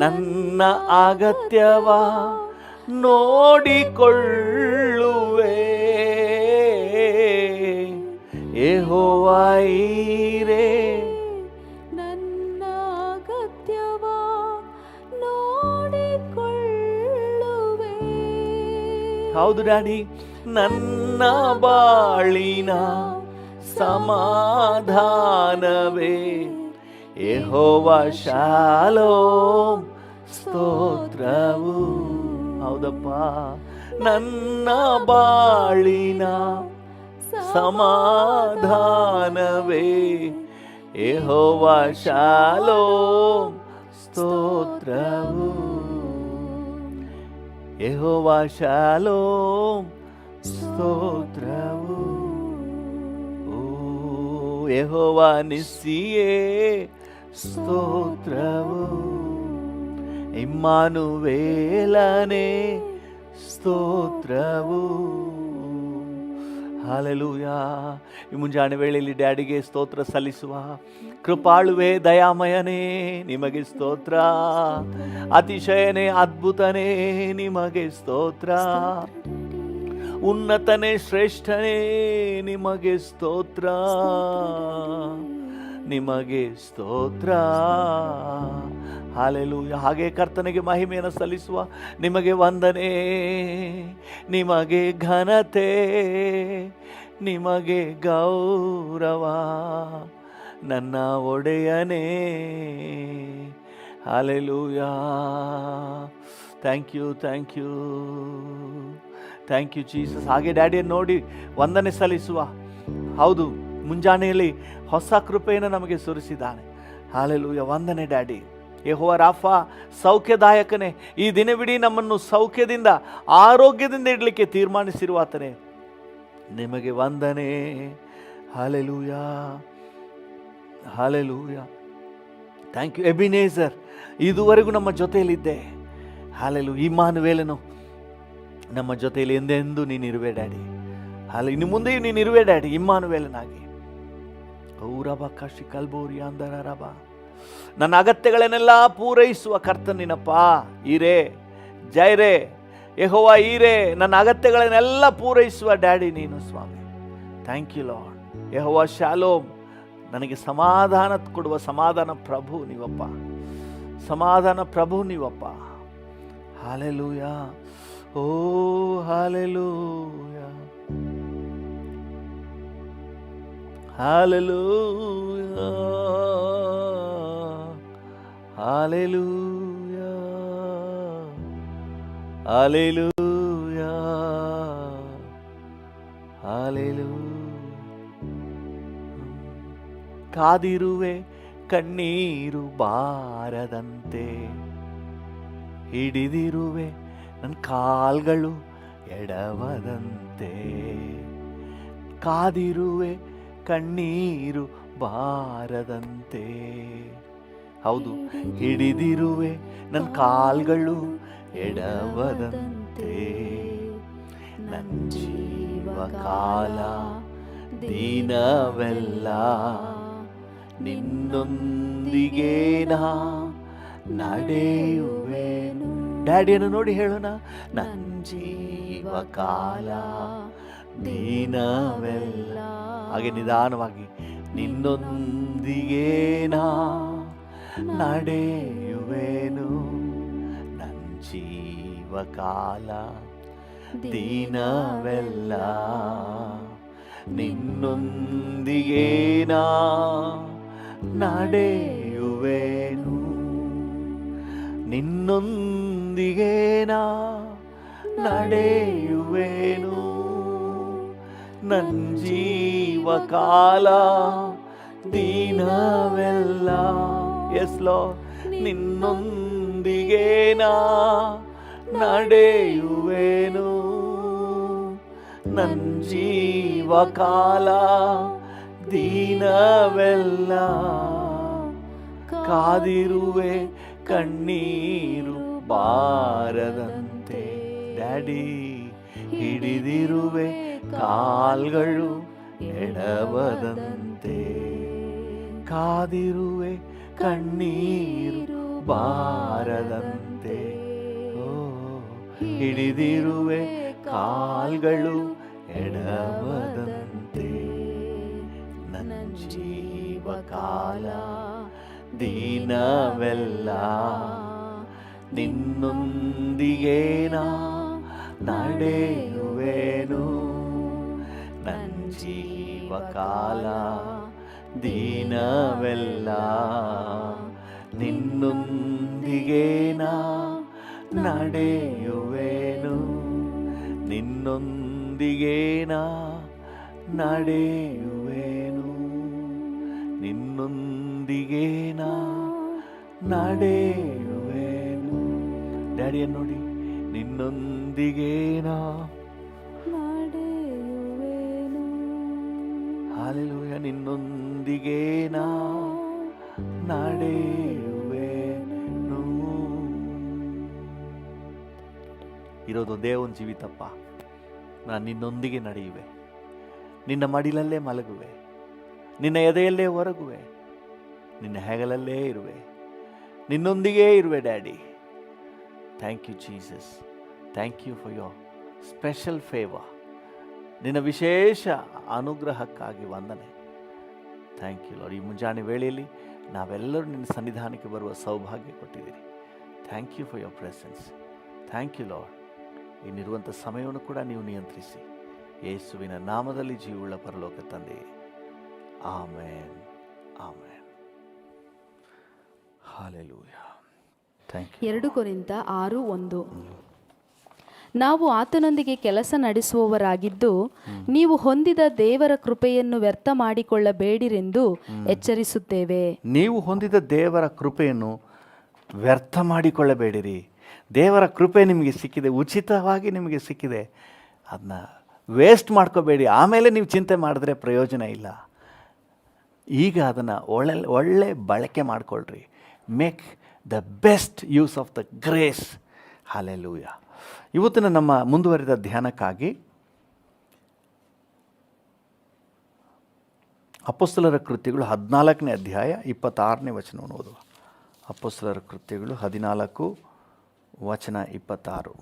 ನನ್ನ ಅಗತ್ಯವ ನೋಡಿಕೊಳ್ಳುವೆ. ಯೆಹೋವ ಈರೇ, ನನ್ನ ಅಗತ್ಯವ ನೋಡಿಕೊಳ್ಳುವೆ. ಹೌದು ಡ್ಯಾಡಿ, ನನ್ನ ಬಾಳಿನ ಸಮಾಧಾನವೇ ಯೆಹೋವ ಶಾಲೋಮ್ ಸ್ತೋತ್ರವು. ಹೌದಪ್ಪ, ನನ್ನ ಬಾಳಿನ ಸಮಾಧಾನವೇ ಯೆಹೋವ ಶಾಲೋಮ್ ಸ್ತೋತ್ರವು. ಯೆಹೋವ ಶಾಲೋಮ್ ಸ್ತೋತ್ರವು. ಓ ಯೆಹೋವ ನಿಸ್ಸಿಯೇ ಸ್ತೋತ್ರವು. ಇಮ್ಮಾನುವೇಲನೇ ಸ್ತೋತ್ರವು. ಹಲ್ಲೆಲೂಯಾ. ಈ ಮುಂಜಾನೆ ವೇಳೆಯಲ್ಲಿ ಡ್ಯಾಡಿಗೆ ಸ್ತೋತ್ರ ಸಲ್ಲಿಸುವ ಕೃಪಾಳುವೆ, ದಯಾಮಯನೇ, ನಿಮಗೆ ಸ್ತೋತ್ರ. ಅತಿಶಯನೇ, ಅದ್ಭುತನೇ, ನಿಮಗೆ ಸ್ತೋತ್ರ. ಉನ್ನತನೇ, ಶ್ರೇಷ್ಠನೇ, ನಿಮಗೆ ಸ್ತೋತ್ರ, ನಿಮಗೆ ಸ್ತೋತ್ರ. ಹಲ್ಲೆಲೂಯಾ. ಹಾಗೆ ಕರ್ತನಿಗೆ ಮಹಿಮೆಯನ್ನು ಸಲ್ಲಿಸುವ ನಿಮಗೆ ವಂದನೆ, ನಿಮಗೆ ಘನತೆ, ನಿಮಗೆ ಗೌರವ, ನನ್ನ ಒಡೆಯನೇ. Hallelujah. Thank you, thank you, thank you Jesus. ಹಾಗೆ ಡ್ಯಾಡಿಯನ್ನು ನೋಡಿ ವಂದನೆ ಸಲ್ಲಿಸುವ. ಹೌದು, ಮುಂಜಾನೆಯಲ್ಲಿ ಹೊಸ ಕೃಪೆಯನ್ನು ನಮಗೆ ಸುರಿಸಿದ್ದಾನೆ. ಹಾಲೆಲೂಯ. ವಂದನೆ ಡ್ಯಾಡಿ. ಯೆಹೋವ ರಾಫಾ, ಸೌಖ್ಯದಾಯಕನೇ, ಈ ದಿನವಿಡೀ ನಮ್ಮನ್ನು ಸೌಖ್ಯದಿಂದ ಆರೋಗ್ಯದಿಂದ ಇಡಲಿಕ್ಕೆ ತೀರ್ಮಾನಿಸಿರುವಾತನೇ, ನಿಮಗೆ ವಂದನೆ. Hallelujah, hallelujah. Thank you Ebenezer, ಇದುವರೆಗೂ ನಮ್ಮ ಜೊತೆಯಲ್ಲಿದ್ದೆ. ಹಾಲೆಲು ಇಮ್ಮಾನುವೇಲನು ನಮ್ಮ ಜೊತೆಯಲ್ಲಿ ಎಂದೆಂದೂ ನೀನಿರುವೆ ಡ್ಯಾಡಿ. ಇನ್ನು ಮುಂದೆಯೂ ನೀನಿರುವೆ ಡ್ಯಾಡಿ, ಇಮ್ಮಾನುವೇಲನಾಗಿ. ಔರಬಕಾಶಿ ಕಲ್ಬೋರಿ ಅಂದರಬ, ನನ್ನ ಅಗತ್ಯಗಳನ್ನೆಲ್ಲ ಪೂರೈಸುವ ಕರ್ತನಿನಪ್ಪ. ಈರೇ ಜೈರೇ ಯೆಹೋವ ಈರೇ, ನನ್ನ ಅಗತ್ಯಗಳನ್ನೆಲ್ಲ ಪೂರೈಸುವ ಡ್ಯಾಡಿ ನೀನು ಸ್ವಾಮಿ. Thank you Lord. ಯೆಹೋವ ಶಾಲೋಮ್, ನನಗೆ ಸಮಾಧಾನ ಕೊಡುವ ಸಮಾಧಾನ ಪ್ರಭು ನೀವಪ್ಪ, ಸಮಾಧಾನ ಪ್ರಭು ನೀವಪ್ಪ. ಹಾಲೆಲೂಯ, ಓ hallelujah, hallelujah, hallelujah, hallelujah, hallelujah. ಕಾದಿರುವೆ ಕಣ್ಣೀರು ಬಾರದಂತೆ, ಹಿಡಿದಿರುವೆ ನನ್ನ ಕಾಲ್ಗಳು ಎಡವದಂತೆ. ಕಾದಿರುವೆ ಕಣ್ಣೀರು ಬಾರದಂತೆ. ಹೌದು, ಹಿಡಿದಿರುವೆ ನನ್ನ ಕಾಲ್ಗಳು ಎಡವದಂತೆ. ನನ್ನ ಜೀವಕಾಲ ದಿನವೆಲ್ಲ ನಿನ್ನೊಂದಿಗೆ ನಾ ನಡೆಯುವೆನು. ಡ್ಯಾಡಿಯನ್ನು ನೋಡಿ ಹೇಳೋಣ, ನನ್ನ ಜೀವಕಾಲ ದಿನವೆಲ್ಲ. ಹಾಗೆ ನಿಧಾನವಾಗಿ, ನಿನ್ನೊಂದಿಗೆ ನಾ ನಡೆಯುವೆನು. ನನ್ನ ಜೀವಕಾಲ ದಿನವೆಲ್ಲ ನಿನ್ನೊಂದಿಗೆ ನಾ ನಡೆಯುವೆನು. ನಿನ್ನೊಂದಿಗೆ ನಾ ನಡೆಯುವೆನು. ನನ್ನ ಜೀವಕಾಲ ದಿನವೆಲ್ಲ. ಎಸ್ ಲೋ, ನಿನ್ನೊಂದಿಗೆ ನಾ ನಡೆಯುವೆನು. ನನ್ನ ಜೀವಕಾಲ ದಿನವೆಲ್ಲ ಕಾದಿರುವೆ ಕಣ್ಣೀರು ಬಾರದಂತೆ. ಡ್ಯಾಡಿ, ಹಿಡಿದಿರುವೆ ಕಾಲ್ಗಳು ಎಡವದಂತೆ. ಕಾದಿರುವೆ ಕಣ್ಣೀರು ಬಾರದಂತೆ. ಓ, ಹಿಡಿದಿರುವೆ ಕಾಲ್ಗಳು ಎಡವದಂತೆ. ನನ್ನ ಜೀವಕಾಲ ದಿನವೆಲ್ಲ ನಿನ್ನೊಂದಿಗೆ ನಾ ನಡೆಯುವೆನು. ನನ್ನ ಜೀವಕಾಲ ದಿನವೆಲ್ಲ ನಿನ್ನೊಂದಿಗೆ ನಾ ನಡೆಯುವೆನು. ನಿನ್ನೊಂದಿಗೆ ನಾ ನಡೆಯುವೆನು. ನಿನ್ನೊಂದಿಗೆ ನಾ ನಡೆಯುವೆನು. ಡ್ಯಾಡಿಯನ್ನು ನೋಡಿ, ನಿನ್ನೊಂದಿಗೆ ನಾ ನಡೆಯುವೆನು. ಹಾಲೆಲೂಯ. ನಿನ್ನೊಂದಿಗೆ ನಾ ನಡೆಯುವೆನು. ಇರೋದು ಒಂದೇ ಒಂದು ಜೀವಿತಪ್ಪ. ನಾನು ನಿನ್ನೊಂದಿಗೆ ನಡೆಯುವೆ, ನಿನ್ನ ಮಡಿಲಲ್ಲೇ ಮಲಗುವೆ, ನಿನ್ನ ಎದೆಯಲ್ಲೇ ಹೊರಗುವೆ, ನಿನ್ನ ಹೆಗಲಲ್ಲೇ ಇರುವೆ, ನಿನ್ನೊಂದಿಗೇ ಇರುವೆ daddy. Thank you Jesus. Thank you for your special favour. ನಿನ್ನ ವಿಶೇಷ ಅನುಗ್ರಹಕ್ಕಾಗಿ ವಂದನೆ. Thank you Lord. ಈ ಮುಂಜಾನೆ ವೇಳೆಯಲ್ಲಿ ನಾವೆಲ್ಲರೂ ನಿನ್ನ ಸನ್ನಿಧಾನಕ್ಕೆ ಬರುವ ಸೌಭಾಗ್ಯ ಕೊಟ್ಟಿದ್ದೀರಿ. Thank you for your presence. Thank you Lord. ಇನ್ನಿರುವಂಥ ಸಮಯವನ್ನು ಕೂಡ ನೀವು ನಿಯಂತ್ರಿಸಿ. ಯೇಸುವಿನ ನಾಮದಲ್ಲಿ ಜೀವವುಳ್ಳ ಪರಲೋಕ ತಂದೆ, amen, amen. Hallelujah. Thank you. 2 ಕೊರಿಂಥ 6:1. ನಾವು ಆತನೊಂದಿಗೆ ಕೆಲಸ ನಡೆಸುವವರಾಗಿದ್ದು ನೀವು ಹೊಂದಿದ ದೇವರ ಕೃಪೆಯನ್ನು ವ್ಯರ್ಥ ಮಾಡಿಕೊಳ್ಳಬೇಡಿರೆಂದು ಎಚ್ಚರಿಸುತ್ತೇವೆ. ನೀವು ಹೊಂದಿದ ದೇವರ ಕೃಪೆಯನ್ನು ವ್ಯರ್ಥ ಮಾಡಿಕೊಳ್ಳಬೇಡಿರಿ. ದೇವರ ಕೃಪೆ ನಿಮಗೆ ಸಿಕ್ಕಿದೆ, ಉಚಿತವಾಗಿ ನಿಮಗೆ ಸಿಕ್ಕಿದೆ, ಅದನ್ನ ವೇಸ್ಟ್ ಮಾಡ್ಕೋಬೇಡಿ. ಆಮೇಲೆ ನೀವು ಚಿಂತೆ ಮಾಡಿದ್ರೆ ಪ್ರಯೋಜನ ಇಲ್ಲ. ಈಗ ಅದನ್ನು ಒಳ್ಳೆ ಬಳಕೆ ಮಾಡಿಕೊಳ್ಳ್ರಿ. Make the best use of the grace. Hallelujah. ಇವತ್ತಿನ ನಮ್ಮ ಮುಂದುವರಿದ ಧ್ಯಾನಕ್ಕಾಗಿ ಅಪೊಸ್ತಲರ ಕೃತ್ಯಗಳು 14ನೇ ಅಧ್ಯಾಯ 26ನೇ ವಚನವನ್ನು ಓದುವ. ಅಪೊಸ್ತಲರ ಕೃತ್ಯಗಳು 14:26.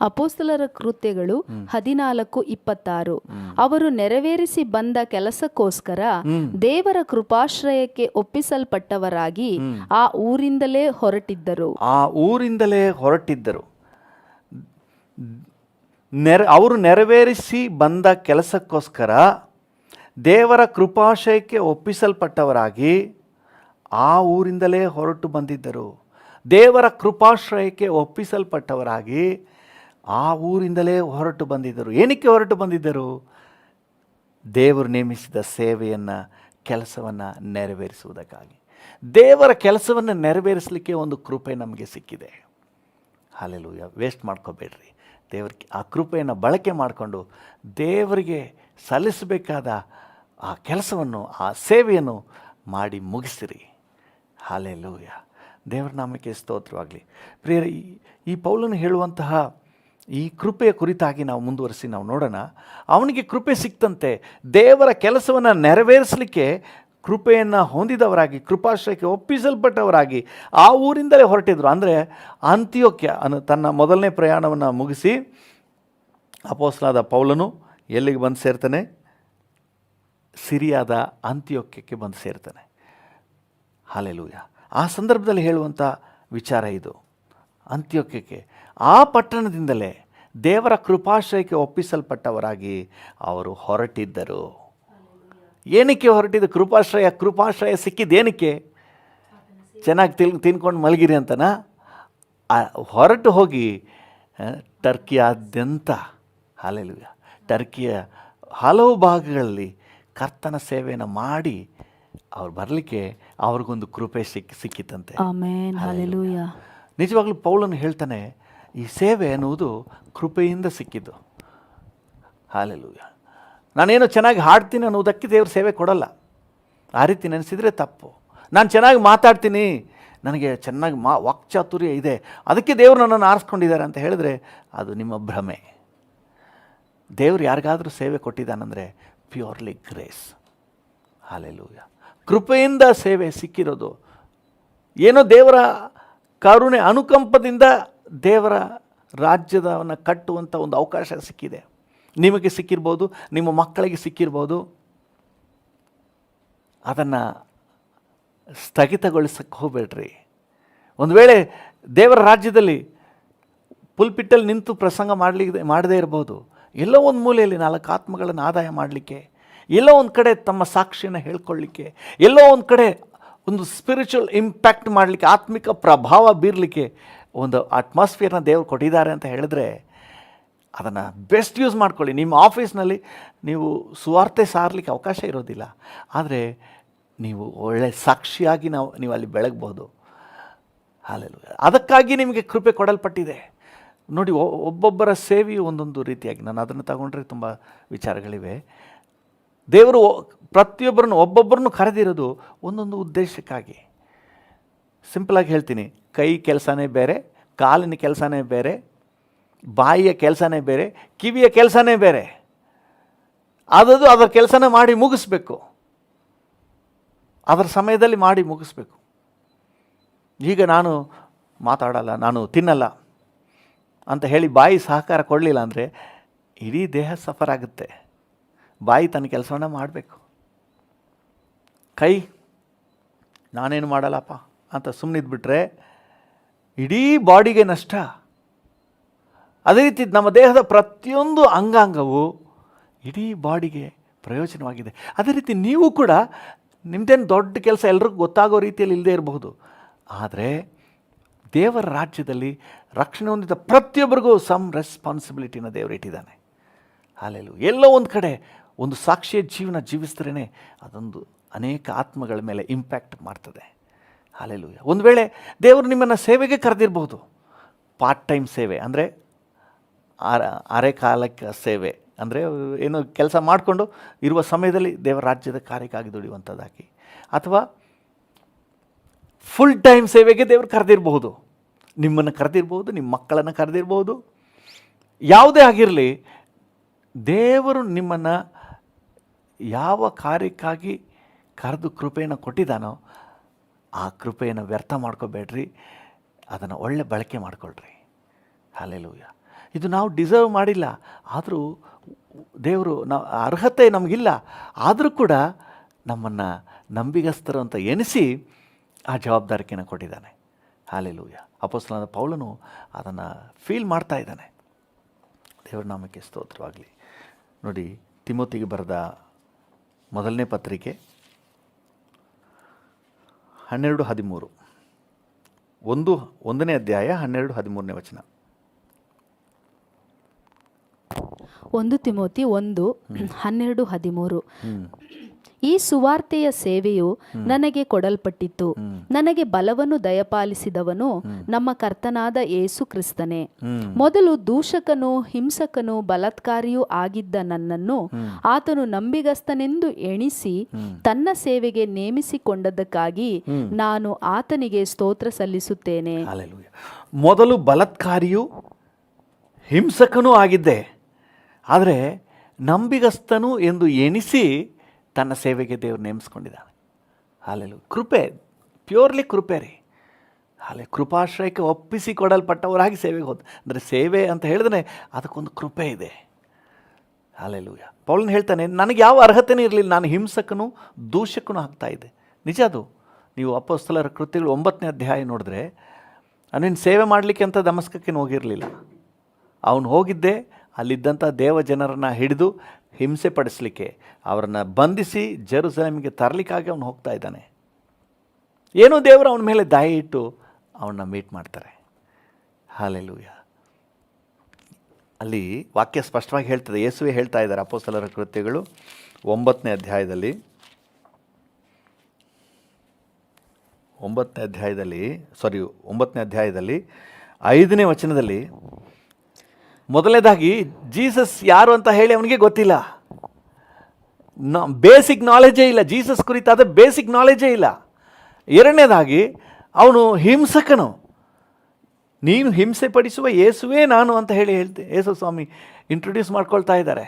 ಅಪೊಸ್ತಲರ ಕೃತ್ಯಗಳು 14:26. ಅವರು ನೆರವೇರಿಸಿ ಬಂದ ಕೆಲಸಕ್ಕೋಸ್ಕರ ದೇವರ ಕೃಪಾಶ್ರಯಕ್ಕೆ ಒಪ್ಪಿಸಲ್ಪಟ್ಟವರಾಗಿ ಆ ಊರಿಂದಲೇ ಹೊರಟಿದ್ದರು. ಅವರು ನೆರವೇರಿಸಿ ಬಂದ ಕೆಲಸಕ್ಕೋಸ್ಕರ ದೇವರ ಕೃಪಾಶ್ರಯಕ್ಕೆ ಒಪ್ಪಿಸಲ್ಪಟ್ಟವರಾಗಿ ಆ ಊರಿಂದಲೇ ಹೊರಟು ಬಂದಿದ್ದರು. ದೇವರ ಕೃಪಾಶ್ರಯಕ್ಕೆ ಒಪ್ಪಿಸಲ್ಪಟ್ಟವರಾಗಿ ಆ ಊರಿಂದಲೇ ಹೊರಟು ಬಂದಿದ್ದರು. ಏನಕ್ಕೆ ಹೊರಟು ಬಂದಿದ್ದರು? ದೇವರು ನೇಮಿಸಿದ ಸೇವೆಯನ್ನು, ಕೆಲಸವನ್ನು ನೆರವೇರಿಸುವುದಕ್ಕಾಗಿ. ದೇವರ ಕೆಲಸವನ್ನು ನೆರವೇರಿಸಲಿಕ್ಕೆ ಒಂದು ಕೃಪೆ ನಮಗೆ ಸಿಕ್ಕಿದೆ. ಹಲ್ಲೆಲೂಯ. ವೇಸ್ಟ್ ಮಾಡ್ಕೋಬೇಡ್ರಿ. ದೇವರಿಗೆ ಆ ಕೃಪೆಯನ್ನು ಬಳಕೆ ಮಾಡಿಕೊಂಡು ದೇವರಿಗೆ ಸಲ್ಲಿಸಬೇಕಾದ ಆ ಕೆಲಸವನ್ನು, ಆ ಸೇವೆಯನ್ನು ಮಾಡಿ ಮುಗಿಸಿರಿ. ಹಲ್ಲೆಲೂಯ. ದೇವರ ನಾಮಕ್ಕೆ ಸ್ತೋತ್ರವಾಗಲಿ. ಪ್ರಿಯರೇ, ಈ ಪೌಲನು ಹೇಳುವಂತಹ ಈ ಕೃಪೆಯ ಕುರಿತಾಗಿ ನಾವು ಮುಂದುವರಿಸಿ ನಾವು ನೋಡೋಣ. ಅವನಿಗೆ ಕೃಪೆ ಸಿಕ್ತಂತೆ. ದೇವರ ಕೆಲಸವನ್ನು ನೆರವೇರಿಸಲಿಕ್ಕೆ ಕೃಪೆಯನ್ನು ಹೊಂದಿದವರಾಗಿ, ಕೃಪಾಶ್ರಯಕ್ಕೆ ಒಪ್ಪಿಸಲ್ಪಟ್ಟವರಾಗಿ ಆ ಊರಿಂದಲೇ ಹೊರಟಿದ್ರು. ಅಂದರೆ ಅಂತಿಯೋಕ್ಯ ತನ್ನ ಮೊದಲನೇ ಪ್ರಯಾಣವನ್ನು ಮುಗಿಸಿ ಅಪೊಸ್ತಲನಾದ ಪೌಲನು ಎಲ್ಲಿಗೆ ಬಂದು ಸೇರ್ತಾನೆ? ಸಿರಿಯಾದ ಅಂತಿಯೋಕ್ಯಕ್ಕೆ ಬಂದು ಸೇರ್ತಾನೆ. ಹಲ್ಲೆಲೂಯ. ಆ ಸಂದರ್ಭದಲ್ಲಿ ಹೇಳುವಂಥ ವಿಚಾರ ಇದು. ಅಂತಿಯೋಕ್ಯಕ್ಕೆ, ಆ ಪಟ್ಟಣದಿಂದಲೇ ದೇವರ ಕೃಪಾಶ್ರಯಕ್ಕೆ ಒಪ್ಪಿಸಲ್ಪಟ್ಟವರಾಗಿ ಅವರು ಹೊರಟಿದ್ದರು. ಏನಕ್ಕೆ ಹೊರಟಿದ್ದು? ಕೃಪಾಶ್ರಯ ಸಿಕ್ಕಿದ್ದೇನಕ್ಕೆ? ಚೆನ್ನಾಗಿ ತಿನ್ಕೊಂಡು ಮಲಗಿರಿ ಅಂತನಾ? ಹೊರಟು ಹೋಗಿ ಟರ್ಕಿಯಾದ್ಯಂತ, ಹಲ್ಲೆಲೂಯ, ಟರ್ಕಿಯ ಹಲವು ಭಾಗಗಳಲ್ಲಿ ಕರ್ತನ ಸೇವೆಯನ್ನು ಮಾಡಿ ಅವ್ರು ಬರಲಿಕ್ಕೆ ಅವ್ರಿಗೊಂದು ಕೃಪೆ ಸಿಕ್ಕಿತ್ತಂತೆ. ಆಮೆನ್. ಹಲ್ಲೆಲೂಯ. ನಿಜವಾಗ್ಲೂ ಪೌಲನು ಹೇಳ್ತಾನೆ, ಈ ಸೇವೆ ಅನ್ನುವುದು ಕೃಪೆಯಿಂದ ಸಿಕ್ಕಿದ್ದು. ಹಲ್ಲೆಲೂಯ. ನಾನೇನೋ ಚೆನ್ನಾಗಿ ಹಾಡ್ತೀನಿ ಅನ್ನೋದಕ್ಕೆ ದೇವ್ರ ಸೇವೆ ಕೊಡಲ್ಲ. ಆ ರೀತಿ ನೆನೆಸಿದರೆ ತಪ್ಪು. ನಾನು ಚೆನ್ನಾಗಿ ಮಾತಾಡ್ತೀನಿ, ನನಗೆ ಚೆನ್ನಾಗಿ ವಾಕ್ಚಾತುರ್ಯ ಇದೆ, ಅದಕ್ಕೆ ದೇವರು ನನ್ನನ್ನು ಆರಿಸ್ಕೊಂಡಿದ್ದಾರೆ ಅಂತ ಹೇಳಿದ್ರೆ ಅದು ನಿಮ್ಮ ಭ್ರಮೆ. ದೇವರು ಯಾರಿಗಾದರೂ ಸೇವೆ ಕೊಟ್ಟಿದ್ದಾನಂದರೆ ಪ್ಯೂರ್ಲಿ ಗ್ರೇಸ್. ಹಲ್ಲೆಲೂಯ. ಕೃಪೆಯಿಂದ ಸೇವೆ ಸಿಕ್ಕಿರೋದು. ಏನೋ ದೇವರ ಕರುಣೆ, ಅನುಕಂಪದಿಂದ ದೇವರ ರಾಜ್ಯದವನ್ನು ಕಟ್ಟುವಂಥ ಒಂದು ಅವಕಾಶ ಸಿಕ್ಕಿದೆ. ನಿಮಗೆ ಸಿಕ್ಕಿರ್ಬೋದು, ನಿಮ್ಮ ಮಕ್ಕಳಿಗೆ ಸಿಕ್ಕಿರ್ಬೋದು. ಅದನ್ನು ಸ್ಥಗಿತಗೊಳಿಸಕ್ಕೆ ಹೋಗಬೇಡ್ರಿ. ಒಂದು ವೇಳೆ ದೇವರ ರಾಜ್ಯದಲ್ಲಿ ಪುಲ್ಪಿಟ್ಟಲ್ಲಿ ನಿಂತು ಪ್ರಸಂಗ ಮಾಡದೇ ಇರ್ಬೋದು. ಎಲ್ಲೋ ಒಂದು ಮೂಲೆಯಲ್ಲಿ 4 ಆತ್ಮಗಳನ್ನು ಆದಾಯ ಮಾಡಲಿಕ್ಕೆ, ಎಲ್ಲೋ ಒಂದು ಕಡೆ ತಮ್ಮ ಸಾಕ್ಷಿಯನ್ನು ಹೇಳ್ಕೊಳ್ಳಿಕ್ಕೆ, ಎಲ್ಲೋ ಒಂದು ಕಡೆ ಒಂದು ಸ್ಪಿರಿಚುವಲ್ ಇಂಪ್ಯಾಕ್ಟ್ ಮಾಡಲಿಕ್ಕೆ, ಆತ್ಮಿಕ ಪ್ರಭಾವ ಬೀರಲಿಕ್ಕೆ ಒಂದು ಅಟ್ಮಾಸ್ಫಿಯರ್ನ ದೇವರು ಕೊಟ್ಟಿದ್ದಾರೆ ಅಂತ ಹೇಳಿದ್ರೆ ಅದನ್ನು ಬೆಸ್ಟ್ ಯೂಸ್ ಮಾಡ್ಕೊಳ್ಳಿ. ನಿಮ್ಮ ಆಫೀಸ್ನಲ್ಲಿ ನೀವು ಸುವಾರ್ತೆ ಸಾರಲಿಕ್ಕೆ ಅವಕಾಶ ಇರೋದಿಲ್ಲ, ಆದರೆ ನೀವು ಒಳ್ಳೆಯ ಸಾಕ್ಷಿಯಾಗಿ ನೀವು ಅಲ್ಲಿ ಬೆಳಗ್ಬೋದು. ಹಲ್ಲೆಲೂಯ. ಅದಕ್ಕಾಗಿ ನಿಮಗೆ ಕೃಪೆ ಕೊಡಲ್ಪಟ್ಟಿದೆ. ನೋಡಿ, ಒಬ್ಬೊಬ್ಬರ ಸೇವೆಯು ಒಂದೊಂದು ರೀತಿಯಾಗಿ, ನಾನು ಅದನ್ನು ತಗೊಂಡ್ರೆ ತುಂಬ ವಿಚಾರಗಳಿವೆ. ದೇವರು ಪ್ರತಿಯೊಬ್ಬರನ್ನು, ಒಬ್ಬೊಬ್ಬರನ್ನು ಕರೆದಿರೋದು ಒಂದೊಂದು ಉದ್ದೇಶಕ್ಕಾಗಿ. ಸಿಂಪಲಾಗಿ ಹೇಳ್ತೀನಿ, ಕೈ ಕೆಲಸನೇ ಬೇರೆ, ಕಾಲಿನ ಕೆಲಸನೇ ಬೇರೆ, ಬಾಯಿಯ ಕೆಲಸನೇ ಬೇರೆ, ಕಿವಿಯ ಕೆಲಸನೇ ಬೇರೆ. ಅದರ ಕೆಲಸನ ಮಾಡಿ ಮುಗಿಸ್ಬೇಕು, ಅದರ ಸಮಯದಲ್ಲಿ ಮಾಡಿ ಮುಗಿಸ್ಬೇಕು. ಈಗ ನಾನು ಮಾತಾಡಲ್ಲ, ನಾನು ತಿನ್ನಲ್ಲ ಅಂತ ಹೇಳಿ ಬಾಯಿ ಸಹಕಾರ ಕೊಡಲಿಲ್ಲ ಅಂದರೆ ಇಡೀ ದೇಹ ಸಫರ್ ಆಗುತ್ತೆ. ಬಾಯಿ ತನ್ನ ಕೆಲಸವನ್ನು ಮಾಡಬೇಕು. ಕೈ ನಾನೇನು ಮಾಡಲ್ಲಪ್ಪ ಅಂತ ಸುಮ್ಮನಿದ್ಬಿಟ್ರೆ ಇಡೀ ಬಾಡಿಗೆ ನಷ್ಟ. ಅದೇ ರೀತಿ ನಮ್ಮ ದೇಹದ ಪ್ರತಿಯೊಂದು ಅಂಗಾಂಗವು ಇಡೀ ಬಾಡಿಗೆ ಪ್ರಯೋಜನವಾಗಿದೆ. ಅದೇ ರೀತಿ ನೀವು ಕೂಡ ನಿಮ್ಮದೇನು ದೊಡ್ಡ ಕೆಲಸ ಎಲ್ರಿಗೂ ಗೊತ್ತಾಗೋ ರೀತಿಯಲ್ಲಿ ಇಲ್ಲದೇ ಇರಬಹುದು, ಆದರೆ ದೇವರ ರಾಜ್ಯದಲ್ಲಿ ರಕ್ಷಣೆ ಹೊಂದಿದ ಪ್ರತಿಯೊಬ್ಬರಿಗೂ ಸಮ್ ರೆಸ್ಪಾನ್ಸಿಬಿಲಿಟಿನ ದೇವರು ಇಟ್ಟಿದ್ದಾನೆ. ಹಲ್ಲೆಲೂಯಾ. ಎಲ್ಲೋ ಒಂದು ಕಡೆ ಒಂದು ಸಾಕ್ಷಿಯ ಜೀವನ ಜೀವಿಸಿದ್ರೇ ಅದೊಂದು ಅನೇಕ ಆತ್ಮಗಳ ಮೇಲೆ ಇಂಪ್ಯಾಕ್ಟ್ ಮಾಡ್ತದೆ. ಹಲ್ಲೆಲೂಯಾ. ಒಂದು ವೇಳೆ ದೇವರು ನಿಮ್ಮನ್ನು ಸೇವೆಗೆ ಕರೆದಿರ್ಬೋದು, ಪಾರ್ಟ್ ಟೈಮ್ ಸೇವೆ ಅಂದರೆ ಅರೆ ಕಾಲಕ್ಕೆ ಸೇವೆ ಅಂದರೆ ಏನು ಕೆಲಸ ಮಾಡಿಕೊಂಡು ಇರುವ ಸಮಯದಲ್ಲಿ ದೇವರ ರಾಜ್ಯದ ಕಾರ್ಯಕ್ಕಾಗಿ ದುಡಿಯುವಂಥದ್ದಾಗಿ, ಅಥವಾ ಫುಲ್ ಟೈಮ್ ಸೇವೆಗೆ ದೇವರು ಕರೆದಿರಬಹುದು. ನಿಮ್ಮನ್ನು ಕರೆದಿರ್ಬೋದು, ನಿಮ್ಮ ಮಕ್ಕಳನ್ನು ಕರೆದಿರ್ಬೋದು, ಯಾವುದೇ ಆಗಿರಲಿ, ದೇವರು ನಿಮ್ಮನ್ನು ಯಾವ ಕಾರ್ಯಕ್ಕಾಗಿ ಕರೆದು ಕೃಪೆಯನ್ನು ಕೊಟ್ಟಿದ್ದಾನೋ ಆ ಕೃಪೆಯನ್ನು ವ್ಯರ್ಥ ಮಾಡ್ಕೋಬೇಡ್ರಿ, ಅದನ್ನು ಒಳ್ಳೆ ಬಳಕೆ ಮಾಡಿಕೊಳ್ಳ್ರಿ. ಹಲ್ಲೆಲೂಯಾ. ಇದು ನಾವು ಡಿಸರ್ವ್ ಮಾಡಿಲ್ಲ, ಆದರೂ ದೇವರು ಅರ್ಹತೆ ನಮಗಿಲ್ಲ, ಆದರೂ ಕೂಡ ನಮ್ಮನ್ನು ನಂಬಿಗಸ್ತರು ಅಂತ ಎನಿಸಿ ಆ ಜವಾಬ್ದಾರಿಕೆಯನ್ನು ಕೊಟ್ಟಿದ್ದಾನೆ. ಹಲ್ಲೆಲೂಯಾ. ಅಪೊಸ್ತಲನಾದ ಪೌಲನು ಅದನ್ನು ಫೀಲ್ ಮಾಡ್ತಾ ಇದ್ದಾನೆ. ದೇವರ ನಾಮಕ್ಕೆ ಸ್ತೋತ್ರವಾಗಲಿ. ನೋಡಿ, ತಿಮೋತಿಗೆ ಬರೆದ ಮೊದಲನೇ ಪತ್ರಿಕೆ 12:13, 1ನೇ ಅಧ್ಯಾಯ 12-13ನೇ ವಚನ. 1 ತಿಮೋತಿ 1:12-13. ಈ ಸುವಾರ್ತೆಯ ಸೇವೆಯು ನನಗೆ ಕೊಡಲ್ಪಟ್ಟಿತು. ನನಗೆ ಬಲವನ್ನು ದಯಪಾಲಿಸಿದವನು ನಮ್ಮ ಕರ್ತನಾದ ಯೇಸು ಕ್ರಿಸ್ತನೇ. ಮೊದಲು ದೂಷಕನೂ ಹಿಂಸಕನೂ ಬಲಾತ್ಕಾರಿಯೂ ಆಗಿದ್ದ ನನ್ನನ್ನು ಆತನು ನಂಬಿಗಸ್ತನೆಂದು ಎಣಿಸಿ ತನ್ನ ಸೇವೆಗೆ ನೇಮಿಸಿಕೊಂಡದ್ದಕ್ಕಾಗಿ ನಾನು ಆತನಿಗೆ ಸ್ತೋತ್ರ ಸಲ್ಲಿಸುತ್ತೇನೆ. ಹಲ್ಲೆಲೂಯಾ. ಮೊದಲು ಬಲಾತ್ಕಾರಿಯೂ ಹಿಂಸಕನೂ ಆಗಿದ್ದೆ, ಆದರೆ ನಂಬಿಗಸ್ತನು ಎಂದು ಎಣಿಸಿ ತನ್ನ ಸೇವೆಗೆ ದೇವರು ನೇಮಿಸ್ಕೊಂಡಿದ್ದಾನೆ. ಹಲ್ಲೆಲೂಯಾ. ಕೃಪೆ, ಪ್ಯೂರ್ಲಿ ಕೃಪೆ ರೀ. ಕೃಪಾಶ್ರಯಕ್ಕೆ ಒಪ್ಪಿಸಿಕೊಡಲ್ಪಟ್ಟವರಾಗಿ ಸೇವೆಗೆ ಹೋದ ಅಂದರೆ ಸೇವೆ ಅಂತ ಹೇಳಿದ್ರೆ ಅದಕ್ಕೊಂದು ಕೃಪೆ ಇದೆ. ಹಲ್ಲೆಲೂಯಾ. ಪೌಲನು ಹೇಳ್ತಾನೆ, ನನಗೆ ಯಾವ ಅರ್ಹತೆಯೂ ಇರಲಿಲ್ಲ, ನಾನು ಹಿಂಸಕನೂ ದೂಷಕನೂ ಆಗ್ತಾ ಇದ್ದೆ. ನಿಜ ಅದು. ನೀವು ಅಪೊಸ್ತಲರ ಕೃತ್ಯಗಳು 9ನೇ ಅಧ್ಯಾಯ ನೋಡಿದ್ರೆ, ಅವನೇನು ಸೇವೆ ಮಾಡಲಿಕ್ಕೆ ಅಂತ ದಮಸ್ಕಕ್ಕೇನು ಹೋಗಿರಲಿಲ್ಲ. ಅವನು ಹೋಗಿದ್ದೆ ಅಲ್ಲಿದ್ದಂಥ ದೇವ ಜನರನ್ನು ಹಿಡಿದು ಹಿಂಸೆ ಪಡಿಸಲಿಕ್ಕೆ, ಅವರನ್ನು ಬಂಧಿಸಿ ಜೆರುಸಲೇಮಿಗೆ ತರಲಿಕ್ಕಾಗಿ ಅವನು ಹೋಗ್ತಾ ಇದ್ದಾನೆ. ಏನೋ ದೇವರು ಅವನ ಮೇಲೆ ದಯೆ ಇಟ್ಟು ಅವನ್ನ ಮೀಟ್ ಮಾಡ್ತಾರೆ. ಹಲ್ಲೆಲೂಯಾ. ಅಲ್ಲಿ ವಾಕ್ಯ ಸ್ಪಷ್ಟವಾಗಿ ಹೇಳ್ತದೆ, ಯೇಸುವೇ ಹೇಳ್ತಾ ಇದ್ದಾರೆ ಅಪೊಸ್ತಲರ ಕೃತ್ಯಗಳು 9ನೇ ಅಧ್ಯಾಯದಲ್ಲಿ 5ನೇ ವಚನದಲ್ಲಿ, ಮೊದಲನೇದಾಗಿ ಜೀಸಸ್ ಯಾರು ಅಂತ ಹೇಳಿ ಅವನಿಗೆ ಗೊತ್ತಿಲ್ಲ, ಬೇಸಿಕ್ ನಾಲೆಜೇ ಇಲ್ಲ, ಜೀಸಸ್ ಕುರಿತಾದ ಬೇಸಿಕ್ ನಾಲೆಜೇ ಇಲ್ಲ. ಎರಡನೇದಾಗಿ ಅವನು ಹಿಂಸಕನು, ನೀನು ಹಿಂಸೆ ಪಡಿಸುವ ಯೇಸುವೇ ನಾನು ಅಂತ ಹೇಳ್ತೆ ಯೇಸು ಸ್ವಾಮಿ ಇಂಟ್ರೊಡ್ಯೂಸ್ ಮಾಡ್ಕೊಳ್ತಾ ಇದ್ದಾರೆ.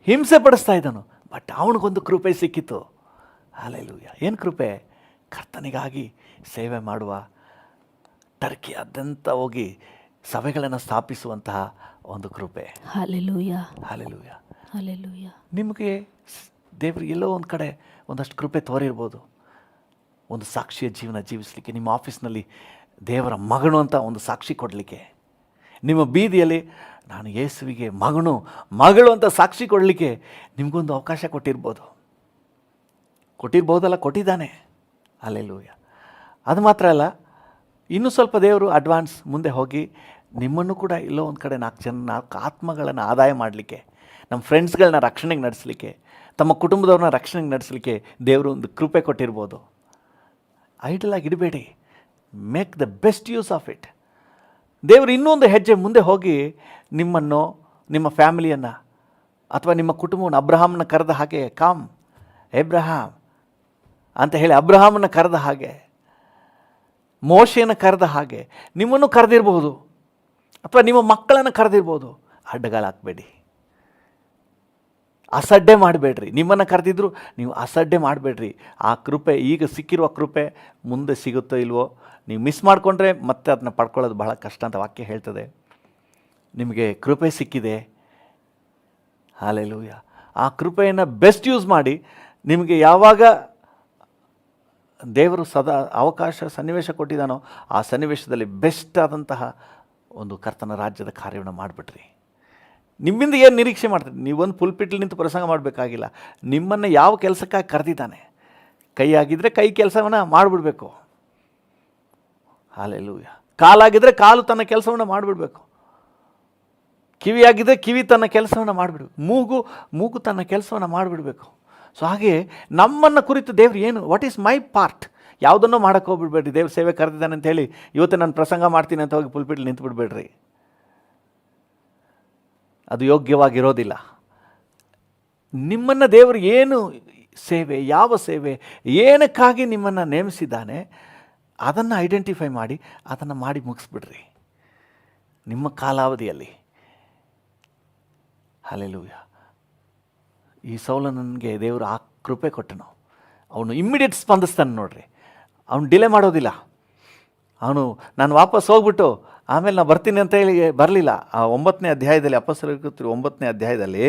ಹಿಂಸೆ ಪಡಿಸ್ತಾ ಇದ್ದನು, ಬಟ್ ಅವನಿಗೊಂದು ಕೃಪೆ ಸಿಕ್ಕಿತು. ಹಲ್ಲೆಲೂಯಾ. ಏನು ಕೃಪೆ? ಕರ್ತನಿಗಾಗಿ ಸೇವೆ ಮಾಡುವ, ಟರ್ಕಿಯಾದ್ಯಂತ ಹೋಗಿ ಸಭೆಗಳನ್ನು ಸ್ಥಾಪಿಸುವಂತಹ ಒಂದು ಕೃಪೆ. ಹಲ್ಲೆಲೂಯಾ. ಹಲ್ಲೆಲೂಯಾ. ಹಲ್ಲೆಲೂಯಾ. ನಿಮಗೆ ದೇವರು ಎಲ್ಲೋ ಒಂದು ಕಡೆ ಒಂದಷ್ಟು ಕೃಪೆ ತೋರಿರ್ಬೋದು, ಒಂದು ಸಾಕ್ಷಿಯ ಜೀವನ ಜೀವಿಸಲಿಕ್ಕೆ, ನಿಮ್ಮ ಆಫೀಸ್ನಲ್ಲಿ ದೇವರ ಮಗನು ಅಂತ ಒಂದು ಸಾಕ್ಷಿ ಕೊಡಲಿಕ್ಕೆ, ನಿಮ್ಮ ಬೀದಿಯಲ್ಲಿ ನಾನು ಯೇಸುವಿಗೆ ಮಗಳು ಅಂತ ಸಾಕ್ಷಿ ಕೊಡಲಿಕ್ಕೆ ನಿಮಗೊಂದು ಅವಕಾಶ ಕೊಟ್ಟಿರ್ಬೋದಲ್ಲ, ಕೊಟ್ಟಿದ್ದಾನೆ. ಹಲ್ಲೆಲೂಯಾ. ಅದು ಮಾತ್ರ ಅಲ್ಲ, ಇನ್ನೂ ಸ್ವಲ್ಪ ದೇವರು ಅಡ್ವಾನ್ಸ್ ಮುಂದೆ ಹೋಗಿ ನಿಮ್ಮನ್ನು ಕೂಡ ಎಲ್ಲೋ ಒಂದು ಕಡೆ 4 ಆತ್ಮಗಳನ್ನು ಆದಾಯ ಮಾಡಲಿಕ್ಕೆ, ನಮ್ಮ ಫ್ರೆಂಡ್ಸ್ಗಳನ್ನ ರಕ್ಷಣೆಗೆ ನಡೆಸಲಿಕ್ಕೆ, ತಮ್ಮ ಕುಟುಂಬದವ್ರನ್ನ ರಕ್ಷಣೆಗೆ ನಡೆಸಲಿಕ್ಕೆ ದೇವರು ಒಂದು ಕೃಪೆ ಕೊಟ್ಟಿರ್ಬೋದು. ಐಡಲಾಗಿ ಇಡಬೇಡಿ, make the best use of it. ದೇವರು ಇನ್ನೊಂದು ಹೆಜ್ಜೆ ಮುಂದೆ ಹೋಗಿ ನಿಮ್ಮನ್ನು, ನಿಮ್ಮ ಫ್ಯಾಮಿಲಿಯನ್ನು ಅಥವಾ ನಿಮ್ಮ ಕುಟುಂಬವನ್ನು ಅಬ್ರಹಾಮನ ಕರೆದ ಹಾಗೆ, ಕಾಮ್ ಎಬ್ರಹಾಮ್ ಅಂತ ಹೇಳಿ ಅಬ್ರಹಾಮನ ಕರೆದ ಹಾಗೆ, ಮೋಶೆಯನ್ನು ಕರೆದ ಹಾಗೆ ನಿಮ್ಮನ್ನು ಕರೆದಿರ್ಬೋದು, ಅಥವಾ ನಿಮ್ಮ ಮಕ್ಕಳನ್ನು ಕರೆದಿರ್ಬೋದು. ಅಡ್ಡಗಳಾಗಬೇಡಿ, ಅಸಡ್ಡೆ ಮಾಡಬೇಡ್ರಿ. ನಿಮ್ಮನ್ನು ಕರೆದಿದ್ರು ನೀವು ಅಸಡ್ಡೆ ಮಾಡಬೇಡ್ರಿ. ಆ ಕೃಪೆ, ಈಗ ಸಿಕ್ಕಿರುವ ಕೃಪೆ ಮುಂದೆ ಸಿಗುತ್ತೋ ಇಲ್ವೋ, ನೀವು ಮಿಸ್ ಮಾಡಿಕೊಂಡ್ರೆ ಮತ್ತೆ ಅದನ್ನ ಪಡ್ಕೊಳ್ಳೋದು ಬಹಳ ಕಷ್ಟ ಅಂತ ವಾಕ್ಯ ಹೇಳ್ತದೆ. ನಿಮಗೆ ಕೃಪೆ ಸಿಕ್ಕಿದೆ. ಹಲ್ಲೆಲೂಯಾ. ಆ ಕೃಪೆಯನ್ನು ಬೆಸ್ಟ್ ಯೂಸ್ ಮಾಡಿ. ನಿಮಗೆ ಯಾವಾಗ ದೇವರು ಅವಕಾಶ ಸನ್ನಿವೇಶ ಕೊಟ್ಟಿದ್ದಾನೋ ಆ ಸನ್ನಿವೇಶದಲ್ಲಿ ಬೆಸ್ಟ್ ಆದಂತಹ ಒಂದು ಕರ್ತನ ರಾಜ್ಯದ ಕಾರ್ಯವನ್ನು ಮಾಡಿಬಿಟ್ರಿ. ನಿಮ್ಮಿಂದ ಏನು ನಿರೀಕ್ಷೆ ಮಾಡ್ತೀರಿ? ನೀವೊಂದು ಪುಲ್ಪಿಟ್ಲಿ ನಿಂತು ಪ್ರಸಂಗ ಮಾಡಬೇಕಾಗಿಲ್ಲ. ನಿಮ್ಮನ್ನು ಯಾವ ಕೆಲಸಕ್ಕಾಗಿ ಕರೆದಿದ್ದಾನೆ, ಕೈ ಆಗಿದ್ದರೆ ಕೈ ಕೆಲಸವನ್ನು ಮಾಡಿಬಿಡ್ಬೇಕು. ಹಲ್ಲೆಲೂಯಾ. ಕಾಲಾಗಿದ್ದರೆ ಕಾಲು ತನ್ನ ಕೆಲಸವನ್ನು ಮಾಡಿಬಿಡ್ಬೇಕು, ಕಿವಿಯಾಗಿದ್ದರೆ ಕಿವಿ ತನ್ನ ಕೆಲಸವನ್ನು ಮಾಡಿಬಿಡ್ಬೇಕು, ಮೂಗು ತನ್ನ ಕೆಲಸವನ್ನು ಮಾಡಿಬಿಡ್ಬೇಕು. ಸೊ ಹಾಗೆ ನಮ್ಮನ್ನು ಕುರಿತು ದೇವ್ರು ಏನು, ವಾಟ್ ಈಸ್ ಮೈ ಪಾರ್ಟ್, ಯಾವುದನ್ನೂ ಮಾಡೋಕ್ಕೆ ಹೋಗ್ಬಿಡ್ಬೇಡ್ರಿ. ದೇವ್ರ ಸೇವೆ ಕರೆದಿದ್ದಾನೆ ಅಂತ ಹೇಳಿ ಇವತ್ತು ನಾನು ಪ್ರಸಂಗ ಮಾಡ್ತೀನಿ ಅಂತ ಹೋಗಿ ಪುಲ್ಪಿಟ್ಲಿ ನಿಂತು ಬಿಡ್ಬೇಡ್ರಿ, ಅದು ಯೋಗ್ಯವಾಗಿರೋದಿಲ್ಲ. ನಿಮ್ಮನ್ನು ದೇವರು ಏನು ಸೇವೆ, ಯಾವ ಸೇವೆ, ಏನಕ್ಕಾಗಿ ನಿಮ್ಮನ್ನು ನೇಮಿಸಿದ್ದಾನೆ ಅದನ್ನು ಐಡೆಂಟಿಫೈ ಮಾಡಿ ಅದನ್ನು ಮಾಡಿ ಮುಗಿಸ್ಬಿಡ್ರಿ ನಿಮ್ಮ ಕಾಲಾವಧಿಯಲ್ಲಿ. ಹಲ್ಲೆಲೂಯ. ಈ ಸೌಲನಿಗೆ ದೇವರು ಆ ಕೃಪೆ ಕೊಟ್ಟನು. ಅವನು ಇಮ್ಮಿಡಿಯೇಟ್ ಸ್ಪಂದಿಸ್ತಾನೆ ನೋಡ್ರಿ, ಅವನು ಡಿಲೇ ಮಾಡೋದಿಲ್ಲ. ಅವನು ನಾನು ವಾಪಸ್ ಹೋಗ್ಬಿಟ್ಟು ಆಮೇಲೆ ನಾನು ಬರ್ತೀನಿ ಅಂತ ಹೇಳಿ ಬರಲಿಲ್ಲ. ಆ 9ನೇ ಅಧ್ಯಾಯದಲ್ಲಿ, ಅಪೊಸ್ತಲರ 9ನೇ ಅಧ್ಯಾಯದಲ್ಲಿ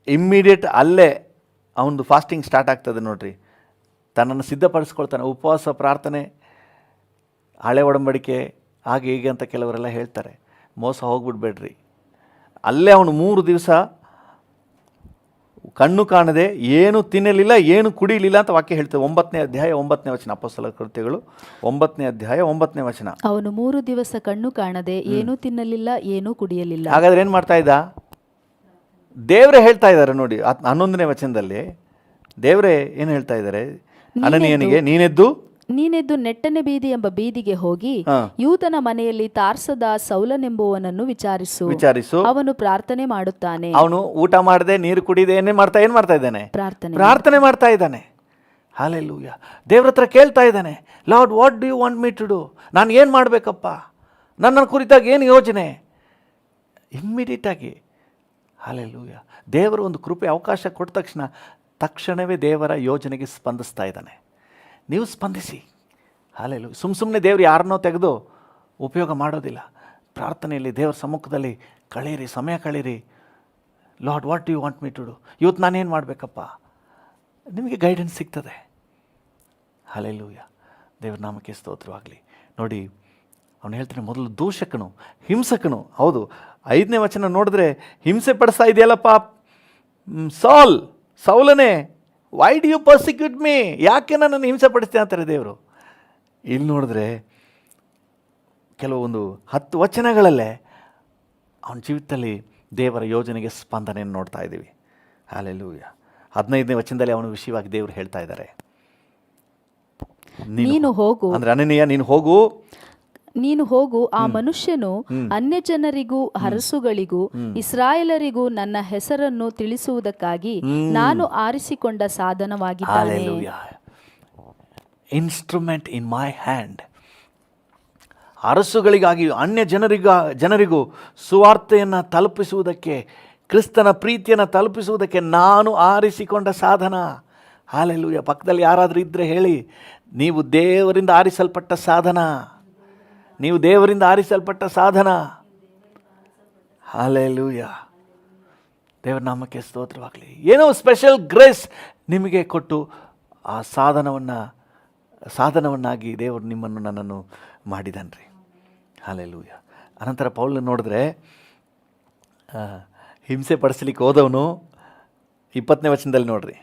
ಇಮ್ಮಿಡಿಯೇಟ್ ಅಲ್ಲೇ ಅವನದು ಫಾಸ್ಟಿಂಗ್ ಸ್ಟಾರ್ಟ್ ಆಗ್ತದೆ ನೋಡ್ರಿ. ತನ್ನನ್ನು ಸಿದ್ಧಪಡಿಸ್ಕೊಳ್ತಾನೆ. ಉಪವಾಸ, ಪ್ರಾರ್ಥನೆ, ಹಳೆ ಒಡಂಬಡಿಕೆ ಹಾಗೆ ಹೀಗೆ ಅಂತ ಕೆಲವರೆಲ್ಲ ಹೇಳ್ತಾರೆ. ಮೋಸ ಹೋಗ್ಬಿಡ್ಬೇಡ್ರಿ. ಅಲ್ಲೇ ಅವನು 3 ದಿವಸ ಕಣ್ಣು ಕಾಣದೆ ಏನು ತಿನ್ನಲಿಲ್ಲ, ಏನು ಕುಡಿಯಲಿಲ್ಲ ಅಂತ ವಾಕ್ಯ ಹೇಳ್ತೇವೆ. 9ನೇ ಅಧ್ಯಾಯ 9ನೇ ವಚನ, ಅಪೊಸ್ತಲರ ಕೃತ್ಯಗಳು 9ನೇ ಅಧ್ಯಾಯ 9ನೇ ವಚನ. ಅವನು 3 ದಿವಸ ಕಣ್ಣು ಕಾಣದೆ ಏನೂ ತಿನ್ನಲಿಲ್ಲ, ಏನೂ ಕುಡಿಯಲಿಲ್ಲ. ಹಾಗಾದ್ರೆ ಏನು ಮಾಡ್ತಾ ಇದ್ದ? ದೇವರೇ ಹೇಳ್ತಾ ಇದ್ದಾರೆ ನೋಡಿ 11ನೇ ವಚನದಲ್ಲಿ. ದೇವರೇ ಏನು ಹೇಳ್ತಾ ಇದ್ದಾರೆ? ಅನನೀಯನಿಗೆ, ನೀನೆದ್ದು ನೆಟ್ಟನೆ ಬೀದಿ ಎಂಬ ಬೀದಿಗೆ ಹೋಗಿ ಯೂತನ ಮನೆಯಲ್ಲಿ ತಾರ್ಸದ ಸೌಲನೆಂಬುವನನ್ನು ವಿಚಾರಿಸು. ಅವನು ಪ್ರಾರ್ಥನೆ ಮಾಡುತ್ತಾನೆ. ಅವನು ಊಟ ಮಾಡದೆ, ನೀರು ಕುಡಿದೆ, ಏನ್ ಮಾಡ್ತಾ ಇದ್ದಾನೆ? ಪ್ರಾರ್ಥನೆ ಮಾಡ್ತಾ ಇದ್ದಾನೆ. ಹಲ್ಲೆಲೂಯ. ದೇವ್ರ ಹತ್ರ ಕೇಳ್ತಾ ಇದ್ದಾನೆ, Lord what do you want me to do? ನಾನು ಏನು ಮಾಡಬೇಕಪ್ಪ? ನನ್ನ ಕುರಿತಾಗಿ ಏನು ಯೋಜನೆ? ಇಮ್ಮಿಡಿಯೇಟ್ ಆಗಿ ಹಲ್ಲೆಲೂಯ. ದೇವರು ಒಂದು ಕೃಪೆ ಅವಕಾಶ ಕೊಟ್ಟ ತಕ್ಷಣವೇ ದೇವರ ಯೋಜನೆಗೆ ಸ್ಪಂದಿಸ್ತಾ ಇದ್ದಾನೆ. ನೀವು ಸ್ಪಂದಿಸಿ. ಹಲ್ಲೆಲೂಯ. ಸುಮ್ಮನೆ ದೇವರು ಯಾರನ್ನೋ ತೆಗೆದು ಉಪಯೋಗ ಮಾಡೋದಿಲ್ಲ. ಪ್ರಾರ್ಥನೆಯಲ್ಲಿ ದೇವರ ಸಮ್ಮುಖದಲ್ಲಿ ಕಳೀರಿ, ಸಮಯ ಕಳೀರಿ. Lord what do you want me to do? ಇವತ್ತು ನಾನೇನು ಮಾಡಬೇಕಪ್ಪ? ನಿಮಗೆ ಗೈಡೆನ್ಸ್ ಸಿಗ್ತದೆ. ಹಲ್ಲೆಲೂಯ. ದೇವ್ರ ನಾಮಕ್ಕೆ ಸ್ತೋತ್ರವಾಗಲಿ. ನೋಡಿ, ಅವನು ಹೇಳ್ತಾನೆ, ಮೊದಲು ದೂಷಕನು, ಹಿಂಸಕನು. ಹೌದು, 5ನೇ ವಚನ ನೋಡಿದ್ರೆ ಹಿಂಸೆ ಪಡಿಸ್ತಾ ಇದೆಯಲ್ಲಪ್ಪ ಸೌಲನೇ, why do you persecute me? ಯಾಕೆ ನನ್ನನ್ನು ಹಿಂಸೆ ಪಡಿಸ್ತೀಯ ಅಂತಾರೆ ದೇವರು. ಇಲ್ಲಿ ನೋಡಿದ್ರೆ ಕೆಲವೊಂದು 10 ವಚನಗಳಲ್ಲೇ ಅವನ ಜೀವಿತದಲ್ಲಿ ದೇವರ ಯೋಜನೆಗೆ ಸ್ಪಂದನೆಯನ್ನು ನೋಡ್ತಾ ಇದ್ದೀವಿ. ಹಲ್ಲೆಲೂಯ. 15ನೇ ವಚನದಲ್ಲಿ ಅವನ ವಿಷಯವಾಗಿ ದೇವರು ಹೇಳ್ತಾ ಇದ್ದಾರೆ, ನೀನು ಹೋಗು, ಅಂದ್ರೆ ಅನನೀಯ ನೀನು ಹೋಗು, ಆ ಮನುಷ್ಯನು ಅನ್ಯ ಜನರಿಗೂ ಅರಸುಗಳಿಗೂ ಇಸ್ರಾಯೇಲರಿಗೂ ನನ್ನ ಹೆಸರನ್ನು ತಿಳಿಸುವುದಕ್ಕಾಗಿ ನಾನು ಆರಿಸಿಕೊಂಡ ಸಾಧನವಾಗಿದ್ದಾನೆ. Instrument in my hand. ಅರಸುಗಳಿಗಾಗಿ, ಅನ್ಯ ಜನರಿಗೂ ಸುವಾರ್ತೆಯನ್ನು ತಲುಪಿಸುವುದಕ್ಕೆ, ಕ್ರಿಸ್ತನ ಪ್ರೀತಿಯನ್ನು ತಲುಪಿಸುವುದಕ್ಕೆ ನಾನು ಆರಿಸಿಕೊಂಡ ಸಾಧನ. ಹಲ್ಲೆಲೂಯ. ಪಕ್ಕದಲ್ಲಿ ಯಾರಾದರೂ ಇದ್ದರೆ ಹೇಳಿ, ನೀವು ದೇವರಿಂದ ಆರಿಸಲ್ಪಟ್ಟ ಸಾಧನ. ನೀವು ದೇವರಿಂದ ಆರಿಸಲ್ಪಟ್ಟ ಸಾಧನ. ಹಲ್ಲೆಲೂಯ. ದೇವರ ನಾಮಕ್ಕೆ ಸ್ತೋತ್ರವಾಗಲಿ. ಏನೋ ಸ್ಪೆಷಲ್ ಗ್ರೇಸ್ ನಿಮಗೆ ಕೊಟ್ಟು ಆ ಸಾಧನವನ್ನಾಗಿ ದೇವರು ನಿಮ್ಮನ್ನು, ನನ್ನನ್ನು ಮಾಡಿದನ್ರಿ. ಹಲ್ಲೆಲೂಯ. ಅನಂತರ ಪೌಲನ್ನು ನೋಡಿದ್ರೆ, ಹಿಂಸೆ ಪಡಿಸಲಿಕ್ಕೆ ಹೋದವನು 20ನೇ ವಚನದಲ್ಲಿ ನೋಡ್ರಿ.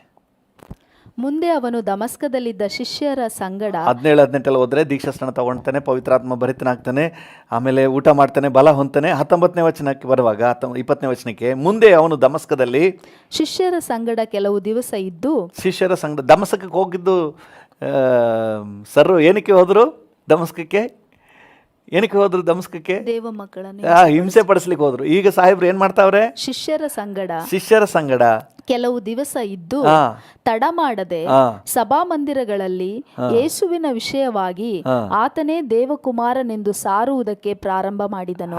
ಮುಂದೆ ಅವನು ದಮಸ್ಕದಲ್ಲಿದ್ದ ಶಿಷ್ಯರ ಸಂಗಡ 17-18 ಹೋದರೆ ದೀಕ್ಷಾಸ್ನಾನ ತಗೊಳ್ತಾನೆ, ಪವಿತ್ರಾತ್ಮ ಭರಿತನಾಗ್ತಾನೆ, ಆಮೇಲೆ ಊಟ ಮಾಡ್ತಾನೆ, ಬಲ ಹೊಂತಾನೆ. 19ನೇ ವಚನಕ್ಕೆ ಬರುವಾಗ 20ನೇ ವಚನಕ್ಕೆ, ಮುಂದೆ ಅವನು ದಮಸ್ಕದಲ್ಲಿ ಶಿಷ್ಯರ ಸಂಗಡ ಕೆಲವು ದಿವಸ ಇದ್ದು. ಶಿಷ್ಯರ ಸಂಗಡ ದಮಸ್ಕಕ್ಕೆ ಹೋಗಿದ್ದು ಸರ್ ಏನಕ್ಕೆ ಹೋದರು? ಏನಕ್ಕೆ ಹೋದ್ರು ದಮಸ್ಕಕ್ಕೆ? ದೇವ ಮಕ್ಕಳನ್ನು ಹಿಂಸೆ ಪಡಿಸ್ಲಿಕ್ಕೆ ಹೋದ್ರು. ಈಗ ಸಾಹೇಬ್ರು ಏನ್ ಮಾಡ್ತಾವ್ರೆ? ಶಿಷ್ಯರ ಸಂಗಡ ಕೆಲವು ದಿವಸ ಇದ್ದು ತಡ ಮಾಡದೆ ಸಭಾಮಂದಿರಗಳಲ್ಲಿ ಯೇಸುವಿನ ವಿಷಯವಾಗಿ ಆತನೇ ದೇವಕುಮಾರನೆಂದು ಸಾರುವುದಕ್ಕೆ ಪ್ರಾರಂಭ ಮಾಡಿದನು.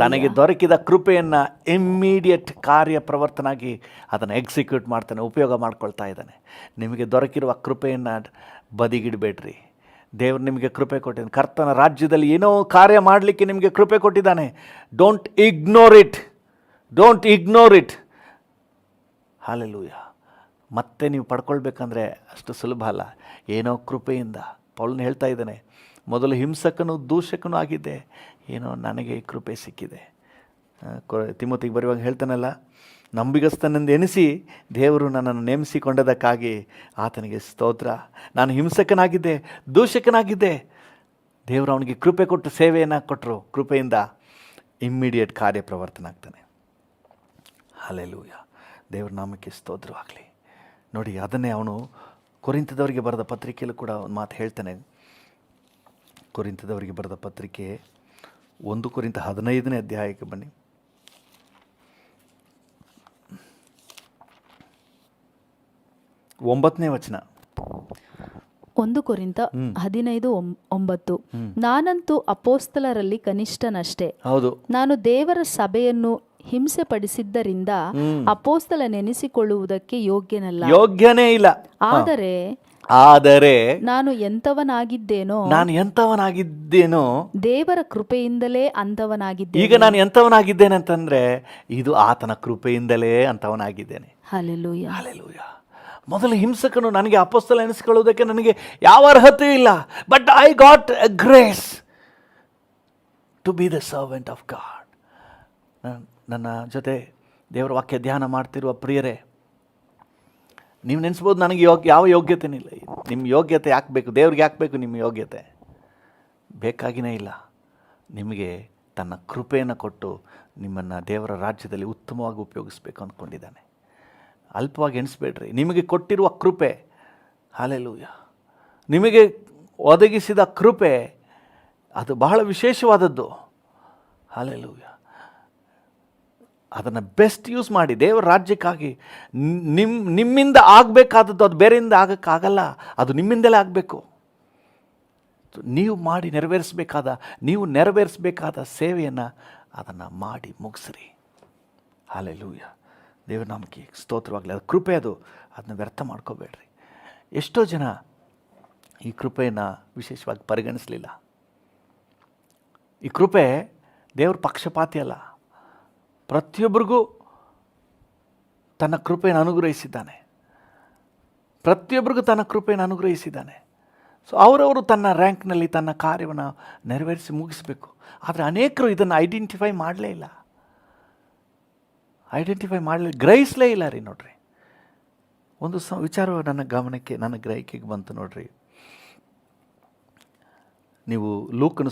ತನಗೆ ದೊರಕಿದ ಕೃಪೆಯನ್ನ ಇಮ್ಮಿಡಿಯೇಟ್ ಕಾರ್ಯ ಪ್ರವರ್ತನಾಗಿ ಅದನ್ನು ಎಕ್ಸಿಕ್ಯೂಟ್ ಮಾಡ್ತಾನೆ, ಉಪಯೋಗ ಮಾಡ್ಕೊಳ್ತಾ ಇದ್ದಾನೆ. ನಿಮಗೆ ದೊರಕಿರುವ ಕೃಪೆಯನ್ನ ಬದಿಗಿಡಬೇಡ್ರಿ. ದೇವರು ನಿಮಗೆ ಕೃಪೆ ಕೊಟ್ಟಿದ್ದಾನೆ. ಕರ್ತನ ರಾಜ್ಯದಲ್ಲಿ ಏನೋ ಕಾರ್ಯ ಮಾಡಲಿಕ್ಕೆ ನಿಮಗೆ ಕೃಪೆ ಕೊಟ್ಟಿದ್ದಾನೆ. Don't ignore it. ಹಲ್ಲೆಲೂಯ. ಮತ್ತೆ ನೀವು ಪಡ್ಕೊಳ್ಬೇಕಂದ್ರೆ ಅಷ್ಟು ಸುಲಭ ಅಲ್ಲ. ಏನೋ ಕೃಪೆಯಿಂದ ಪೌಲನು ಹೇಳ್ತಾ ಇದ್ದಾನೆ, ಮೊದಲು ಹಿಂಸಕನು ದೂಷಕನೂ ಆಗಿದ್ದೆ, ಏನೋ ನನಗೆ ಈ ಕೃಪೆ ಸಿಕ್ಕಿದೆ. ತಿಮೋತಿಗೆ ಬರುವಾಗ ಹೇಳ್ತಾನಲ್ಲ, ನಂಬಿಗಸ್ತನೆಂದು ಎನಿಸಿ ದೇವರು ನನ್ನನ್ನು ನೇಮಿಸಿಕೊಂಡದಕ್ಕಾಗಿ ಆತನಿಗೆ ಸ್ತೋತ್ರ. ನಾನು ಹಿಂಸಕನಾಗಿದ್ದೆ, ದೂಷಕನಾಗಿದ್ದೆ, ದೇವರು ಅವನಿಗೆ ಕೃಪೆ ಕೊಟ್ಟು ಸೇವೆಯನ್ನು ಕೊಟ್ಟರು. ಕೃಪೆಯಿಂದ ಇಮ್ಮಿಡಿಯೇಟ್ ಕಾರ್ಯಪ್ರವರ್ತನೆ ಆಗ್ತಾನೆ. ಹಲ್ಲೆಲೂಯ, ದೇವ್ರ ನಾಮಕ್ಕೆ ಸ್ತೋತ್ರವಾಗಲಿ. ನೋಡಿ, ಅದನ್ನೇ ಅವನು ಕೊರಿಂಥದವರಿಗೆ ಬರೆದ ಪತ್ರಿಕೆಯಲ್ಲೂ ಕೂಡ ಒಂದು ಮಾತು ಹೇಳ್ತಾನೆ. ಕೊರಿಂಥದವರಿಗೆ ಬರೆದ ಪತ್ರಿಕೆ 1 ಕೊರಿಂಥ 15ನೇ ಅಧ್ಯಾಯಕ್ಕೆ ಬನ್ನಿ. 9ನೇ ವಚನ. 1 ಕೊರಿಂಥ 15:9. ನಾನಂತೂ ಅಪೋಸ್ತಲರಲ್ಲಿ ಕನಿಷ್ಠನಷ್ಟೇ. ಹೌದು. ನಾನು ದೇವರ ಸಭೆಯನ್ನು ಹಿಂಸೆ ಪಡಿಸಿದ್ದರಿಂದ ಅಪೋಸ್ತಲ ನೆನೆಸಿಕೊಳ್ಳುವುದಕ್ಕೆ ಯೋಗ್ಯನೇ ಇಲ್ಲ. ಆದರೆ ನಾನು ಎಂಥವನಾಗಿದ್ದೇನೋ ದೇವರ ಕೃಪೆಯಿಂದಲೇ ಅಂಥವನಾಗಿದ್ದೇನೆ. ಈಗ ನಾನು ಎಂಥವನಾಗಿದ್ದೇನೆ ಅಂತಂದ್ರೆ ಇದು ಆತನ ಕೃಪೆಯಿಂದಲೇ ಅಂಥವನಾಗಿದ್ದೇನೆ. Hallelujah, hallelujah. ಮೊದಲು ಹಿಂಸಕನು ನನಗೆ ಅಪೊಸ್ತಲ ಎನಿಸಿಕೊಳ್ಳುವುದಕ್ಕೆ ನನಗೆ ಯಾವ ಅರ್ಹತೆ ಇಲ್ಲ. But I got a grace to be the servant of God. ನನ್ನ ಜೊತೆ ದೇವರ ವಾಕ್ಯ ಧ್ಯಾನ ಮಾಡ್ತಿರುವ ಪ್ರಿಯರೇ, ನೀವು ನೆನೆಸ್ಬೋದು ನನಗೆ ಯಾವ ಯೋಗ್ಯತೆನೂ ಇಲ್ಲ. ನಿಮ್ಮ ಯೋಗ್ಯತೆ ಯಾಕೆ ಬೇಕು? ದೇವ್ರಿಗೆ ಯಾಕೆ ಬೇಕು ನಿಮ್ಮ ಯೋಗ್ಯತೆ? ಬೇಕಾಗಿಯೇ ಇಲ್ಲ. ನಿಮಗೆ ತನ್ನ ಕೃಪೆಯನ್ನು ಕೊಟ್ಟು ನಿಮ್ಮನ್ನು ದೇವರ ರಾಜ್ಯದಲ್ಲಿ ಉತ್ತಮವಾಗಿ ಉಪಯೋಗಿಸ್ಬೇಕು ಅಂದ್ಕೊಂಡಿದ್ದಾನೆ. ಅಲ್ಪವಾಗಿ ಎಣಿಸ್ಬೇಡ್ರಿ. ನಿಮಗೆ ಕೊಟ್ಟಿರುವ ಕೃಪೆ, ಹಲ್ಲೆಲೂಯ, ನಿಮಗೆ ಒದಗಿಸಿದ ಕೃಪೆ ಅದು ಬಹಳ ವಿಶೇಷವಾದದ್ದು. ಹಲ್ಲೆಲೂಯ. ಅದನ್ನು ಬೆಸ್ಟ್ ಯೂಸ್ ಮಾಡಿ ದೇವರ ರಾಜ್ಯಕ್ಕಾಗಿ. ನಿಮ್ಮಿಂದ ಆಗಬೇಕಾದದ್ದು ಅದು ಬೇರೆಯಿಂದ ಆಗೋಕ್ಕಾಗಲ್ಲ, ಅದು ನಿಮ್ಮಿಂದಲೇ ಆಗಬೇಕು. ನೀವು ನೆರವೇರಿಸಬೇಕಾದ ಸೇವೆಯನ್ನು ಅದನ್ನು ಮಾಡಿ ಮುಗಿಸ್ರಿ. ಹಲ್ಲೆಲೂಯ, ದೇವರ ನಾಮಕ್ಕೆ ಸ್ತೋತ್ರವಾಗಲಿ. ಅದು ಕೃಪೆ, ಅದನ್ನ ವ್ಯರ್ಥ ಮಾಡ್ಕೋಬೇಡ್ರಿ. ಎಷ್ಟೋ ಜನ ಈ ಕೃಪೆಯನ್ನು ವಿಶೇಷವಾಗಿ ಪರಿಗಣಿಸಲಿಲ್ಲ. ಈ ಕೃಪೆ ದೇವ್ರ ಪಕ್ಷಪಾತಿ ಅಲ್ಲ, ಪ್ರತಿಯೊಬ್ಬರಿಗೂ ತನ್ನ ಕೃಪೆಯನ್ನು ಅನುಗ್ರಹಿಸಿದ್ದಾನೆ. ಸೊ ಅವರವರು ತನ್ನ ರ್ಯಾಂಕ್ನಲ್ಲಿ ತನ್ನ ಕಾರ್ಯವನ್ನು ನೆರವೇರಿಸಿ ಮುಗಿಸ್ಬೇಕು. ಆದರೆ ಅನೇಕರು ಇದನ್ನು ಐಡೆಂಟಿಫೈ ಮಾಡಲೇ ಇಲ್ಲ, ಗ್ರಹಿಸಲೇ ಇಲ್ಲ ರೀ. ನೋಡ್ರಿ, ಒಂದು ವಿಚಾರ ನನ್ನ ಗ್ರಹಿಕೆಗೆ ಬಂತು ನೋಡ್ರಿ. ನೀವು ಲೂಕನ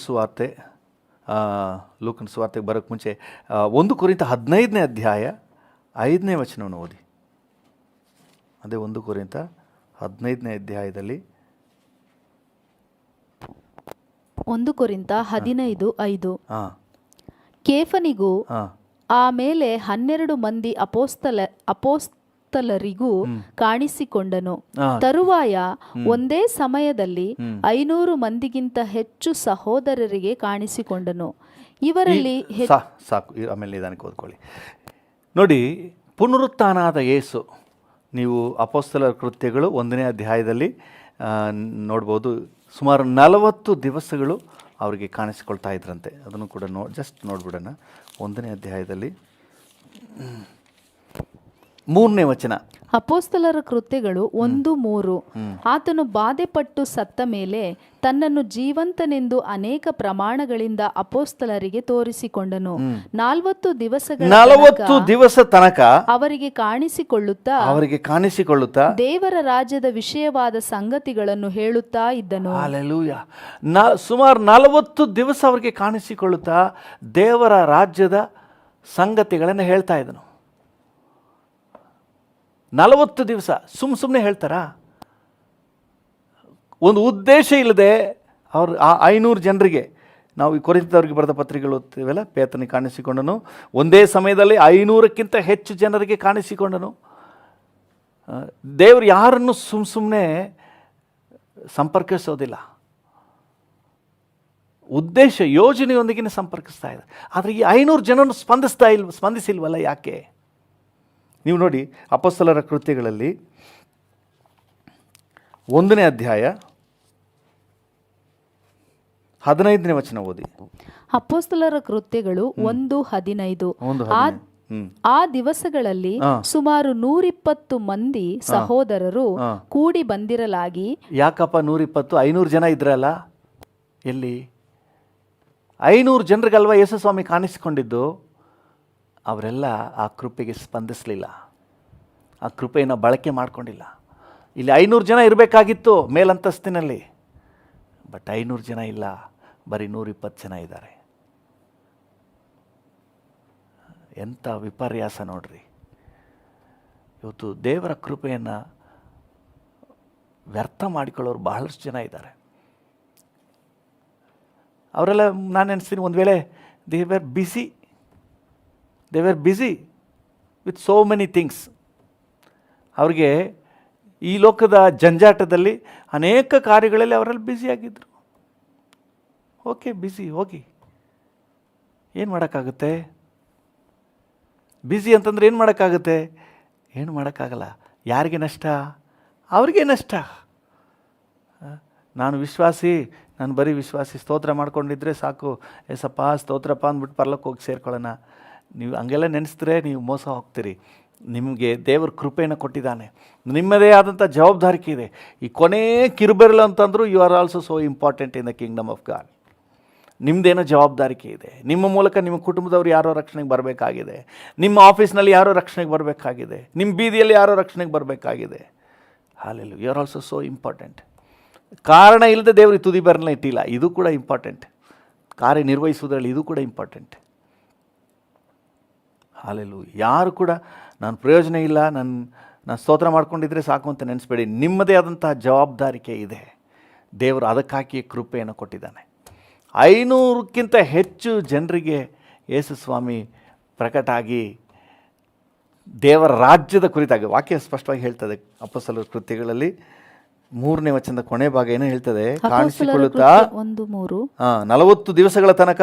ಸುವಾರ್ತೆಗೆ ಬರೋಕ್ಕೆ ಮುಂಚೆ 1 ಕೊರಿಂಥ 15ನೇ ಅಧ್ಯಾಯ 5ನೇ ವಚನವನ್ನು ಓದಿ. ಅದೇ 1 ಕೊರಿಂಥ 15ನೇ ಅಧ್ಯಾಯದಲ್ಲಿ 1 ಕೊರಿಂಥ 15:5. ಕೇಫನಿಗೂ ಆಮೇಲೆ 12 ಮಂದಿ ಅಪೋಸ್ತಲರಿಗೂ ಕಾಣಿಸಿಕೊಂಡನು. ತರುವಾಯ ಒಂದೇ ಸಮಯದಲ್ಲಿ 500 ಮಂದಿಗಿಂತ ಹೆಚ್ಚು ಸಹೋದರರಿಗೆ ಕಾಣಿಸಿಕೊಂಡನು. ಇವರಲ್ಲಿ ಸಾಕು, ಆಮೇಲೆ ನಿಧಾನಕ್ಕೆ ಓದ್ಕೊಳ್ಳಿ. ನೋಡಿ, ಪುನರುತ್ಥಾನಾದ ಯೇಸು, ನೀವು ಅಪೊಸ್ತಲರ ಕೃತ್ಯಗಳು 1ನೇ ಅಧ್ಯಾಯದಲ್ಲಿ ನೋಡ್ಬೋದು. ಸುಮಾರು 40 ದಿವಸಗಳು ಅವರಿಗೆ ಕಾಣಿಸಿಕೊಳ್ತಾ ಇದ್ರಂತೆ. ಅದನ್ನು ಕೂಡ ಜಸ್ಟ್ ನೋಡ್ಬಿಡೋಣ. 1ನೇ ಅಧ್ಯಾಯದಲ್ಲಿ 3ನೇ ವಚನ. ಅಪೋಸ್ತಲರ ಕೃತ್ಯಗಳು 1:3. ಆತನು ಬಾಧೆಪಟ್ಟು ಸತ್ತ ಮೇಲೆ ತನ್ನನ್ನು ಜೀವಂತನೆಂದು ಅನೇಕ ಪ್ರಮಾಣಗಳಿಂದ ಅಪೋಸ್ತಲರಿಗೆ ತೋರಿಸಿಕೊಂಡನು. 40 ದಿವಸ ತನಕ ಅವರಿಗೆ ಕಾಣಿಸಿಕೊಳ್ಳುತ್ತಾ ದೇವರ ರಾಜ್ಯದ ವಿಷಯವಾದ ಸಂಗತಿಗಳನ್ನು ಹೇಳುತ್ತಾ ಇದ್ದನು. ಹಲ್ಲೆಲೂಯ. ಸುಮಾರು 40 ದಿವಸ ಅವರಿಗೆ ಕಾಣಿಸಿಕೊಳ್ಳುತ್ತಾ ದೇವರ ರಾಜ್ಯದ ಸಂಗತಿಗಳನ್ನು ಹೇಳ್ತಾ ಇದ್ದನು. 40 ದಿವಸ ಸುಮ್ಮನೆ ಹೇಳ್ತಾರಾ? ಒಂದು ಉದ್ದೇಶ ಇಲ್ಲದೆ ಅವರು ಆ 500 ಜನರಿಗೆ, ನಾವು ಈ ಕೊರಿಂಥದವರಿಗೆ ಬರೆದ ಪತ್ರಿಕೆಗಳು ಓದ್ತೀವಲ್ಲ, ಪೇತ್ರನಿಗೆ ಕಾಣಿಸಿಕೊಂಡನು. ಒಂದೇ ಸಮಯದಲ್ಲಿ 500ಕ್ಕಿಂತ ಹೆಚ್ಚು ಜನರಿಗೆ ಕಾಣಿಸಿಕೊಂಡನು. ದೇವರು ಯಾರನ್ನು ಸುಮ್ಮನೆ ಸಂಪರ್ಕಿಸೋದಿಲ್ಲ, ಉದ್ದೇಶ ಯೋಜನೆಯೊಂದಿಗೆ ಸಂಪರ್ಕಿಸ್ತಾ ಇದೆ. ಆದರೆ ಈ 500 ಜನರನ್ನು ಸ್ಪಂದಿಸಿಲ್ವಲ್ಲ, ಯಾಕೆ? ನೀವು ನೋಡಿ, ಅಪೊಸ್ತಲರ ಕೃತ್ಯಗಳಲ್ಲಿ 1ನೇ ಅಧ್ಯಾಯ 15ನೇ ವಚನ ಓದಿ. ಅಪೊಸ್ತಲರ ಕೃತ್ಯಗಳು 1:15. ಆ ದಿವಸಗಳಲ್ಲಿ ಸುಮಾರು 120 ಮಂದಿ ಸಹೋದರರು ಕೂಡಿ ಬಂದಿರಲಾಗಿ. ಯಾಕಪ್ಪ 120? 500 ಜನ ಇದ್ರಲ್ಲ, ಎಲ್ಲಿ? 500 ಜನರಿಗಲ್ವ ಯೇಸು ಸ್ವಾಮಿ ಕಾಣಿಸಿಕೊಂಡಿದ್ದು. ಅವರೆಲ್ಲ ಆ ಕೃಪೆಗೆ ಸ್ಪಂದಿಸಲಿಲ್ಲ, ಆ ಕೃಪೆಯನ್ನು ಬಳಕೆ ಮಾಡಿಕೊಂಡಿಲ್ಲ. ಇಲ್ಲಿ 500 ಜನ ಇರಬೇಕಾಗಿತ್ತು ಮೇಲಂತಸ್ತಿನಲ್ಲಿ, ಬಟ್ 500 ಜನ ಇಲ್ಲ. ಬರೀ 120 ಜನ ಇದ್ದಾರೆ. ಎಂಥ ವಿಪರ್ಯಾಸ ನೋಡ್ರಿ. ಇವತ್ತು ದೇವರ ಕೃಪೆಯನ್ನು ವ್ಯರ್ಥ ಮಾಡಿಕೊಳ್ಳೋರು ಬಹಳಷ್ಟು ಜನ ಇದ್ದಾರೆ. ಅವರೆಲ್ಲ ನಾನು ನೆನೆಸ್ತೀನಿ, ಒಂದು ವೇಳೆ they were busy with so many things. ಅವ್ರಿಗೆ ಈ ಲೋಕದ ಜಂಜಾಟದಲ್ಲಿ ಅನೇಕ ಕಾರ್ಯಗಳಲ್ಲಿ ಅವರೆಲ್ಲ ಬ್ಯುಸಿಯಾಗಿದ್ದರು. ಓಕೆ, ಬ್ಯುಸಿ ಹೋಗಿ, ಏನು ಮಾಡೋಕ್ಕಾಗುತ್ತೆ? ಬ್ಯುಸಿ ಅಂತಂದ್ರೆ ಏನು ಮಾಡೋಕ್ಕಾಗುತ್ತೆ? ಏನು ಮಾಡೋಕ್ಕಾಗಲ್ಲ. ಯಾರಿಗೆ ನಷ್ಟ? ಅವ್ರಿಗೆ ನಷ್ಟ. ನಾನು ವಿಶ್ವಾಸಿ, ನಾನು ಬರೀ ವಿಶ್ವಾಸಿ, ಸ್ತೋತ್ರ ಮಾಡ್ಕೊಂಡಿದ್ರೆ ಸಾಕು, ಏಸಪ್ಪ ಸ್ತೋತ್ರಪ್ಪ ಅಂದ್ಬಿಟ್ಟು ಪರಲೋಕಕ್ಕೆ ಹೋಗಿ ಸೇರ್ಕೊಳ್ಳೋಣ. ನೀವು ಹಂಗೆಲ್ಲ ನೆನೆಸಿದ್ರೆ ನೀವು ಮೋಸ ಹೋಗ್ತೀರಿ. ನಿಮಗೆ ದೇವ್ರ ಕೃಪೆಯನ್ನು ಕೊಟ್ಟಿದ್ದಾನೆ, ನಿಮ್ಮದೇ ಆದಂಥ ಜವಾಬ್ದಾರಿಕೆ ಇದೆ. ಈ ಕೊನೆ ಕಿರುಬೆರಳು ಅಂತಂದರೂ you are also so important in the kingdom of God. ನಿಮ್ಮದೇನೋ ಜವಾಬ್ದಾರಿಕೆ ಇದೆ. ನಿಮ್ಮ ಮೂಲಕ ನಿಮ್ಮ ಕುಟುಂಬದವ್ರು ಯಾರೋ ರಕ್ಷಣೆಗೆ ಬರಬೇಕಾಗಿದೆ, ನಿಮ್ಮ ಆಫೀಸ್ನಲ್ಲಿ ಯಾರೋ ರಕ್ಷಣೆಗೆ ಬರಬೇಕಾಗಿದೆ, ನಿಮ್ಮ ಬೀದಿಯಲ್ಲಿ ಯಾರೋ ರಕ್ಷಣೆಗೆ ಬರಬೇಕಾಗಿದೆ. Hallelujah, you are also so important. ಕಾರಣ ಇಲ್ಲದೆ ದೇವ್ರಿಗೆ ತುದಿ ಬೆರಳನ್ನ ಇಟ್ಟಿಲ್ಲ, ಇದು ಕೂಡ ಇಂಪಾರ್ಟೆಂಟ್. ಕಾರ್ಯನಿರ್ವಹಿಸುವುದರಲ್ಲಿ ಇದು ಕೂಡ ಇಂಪಾರ್ಟೆಂಟ್. ಹಾಲೆಲೂಯಾ. ಯಾರು ಕೂಡ ನಾನು ಪ್ರಯೋಜನ ಇಲ್ಲ, ನಾನು ಸ್ತೋತ್ರ ಮಾಡ್ಕೊಂಡಿದ್ರೆ ಸಾಕು ಅಂತ ನೆನೆಸ್ಬೇಡಿ. ನಿಮ್ಮದೇ ಆದಂತಹ ಜವಾಬ್ದಾರಿಕೆ ಇದೆ. ದೇವರು ಅದಕ್ಕಾಗಿ ಕೃಪೆಯನ್ನು ಕೊಟ್ಟಿದ್ದಾನೆ. 500ಕ್ಕಿಂತ ಹೆಚ್ಚು ಜನರಿಗೆ ಯೇಸು ಸ್ವಾಮಿ ಪ್ರಕಟ ಆಗಿ ದೇವರ ರಾಜ್ಯದ ಕುರಿತಾಗಿ ವಾಕ್ಯ ಸ್ಪಷ್ಟವಾಗಿ ಹೇಳ್ತದೆ. ಅಪೊಸ್ತಲರ ಕೃತ್ಯಗಳಲ್ಲಿ 3ನೇ ವಚನದ ಕೊನೆ ಭಾಗ ಏನು ಹೇಳ್ತದೆ? ಕಾಣಿಸಿಕೊಳ್ಳುತ್ತಾ 40 ದಿವಸಗಳ ತನಕ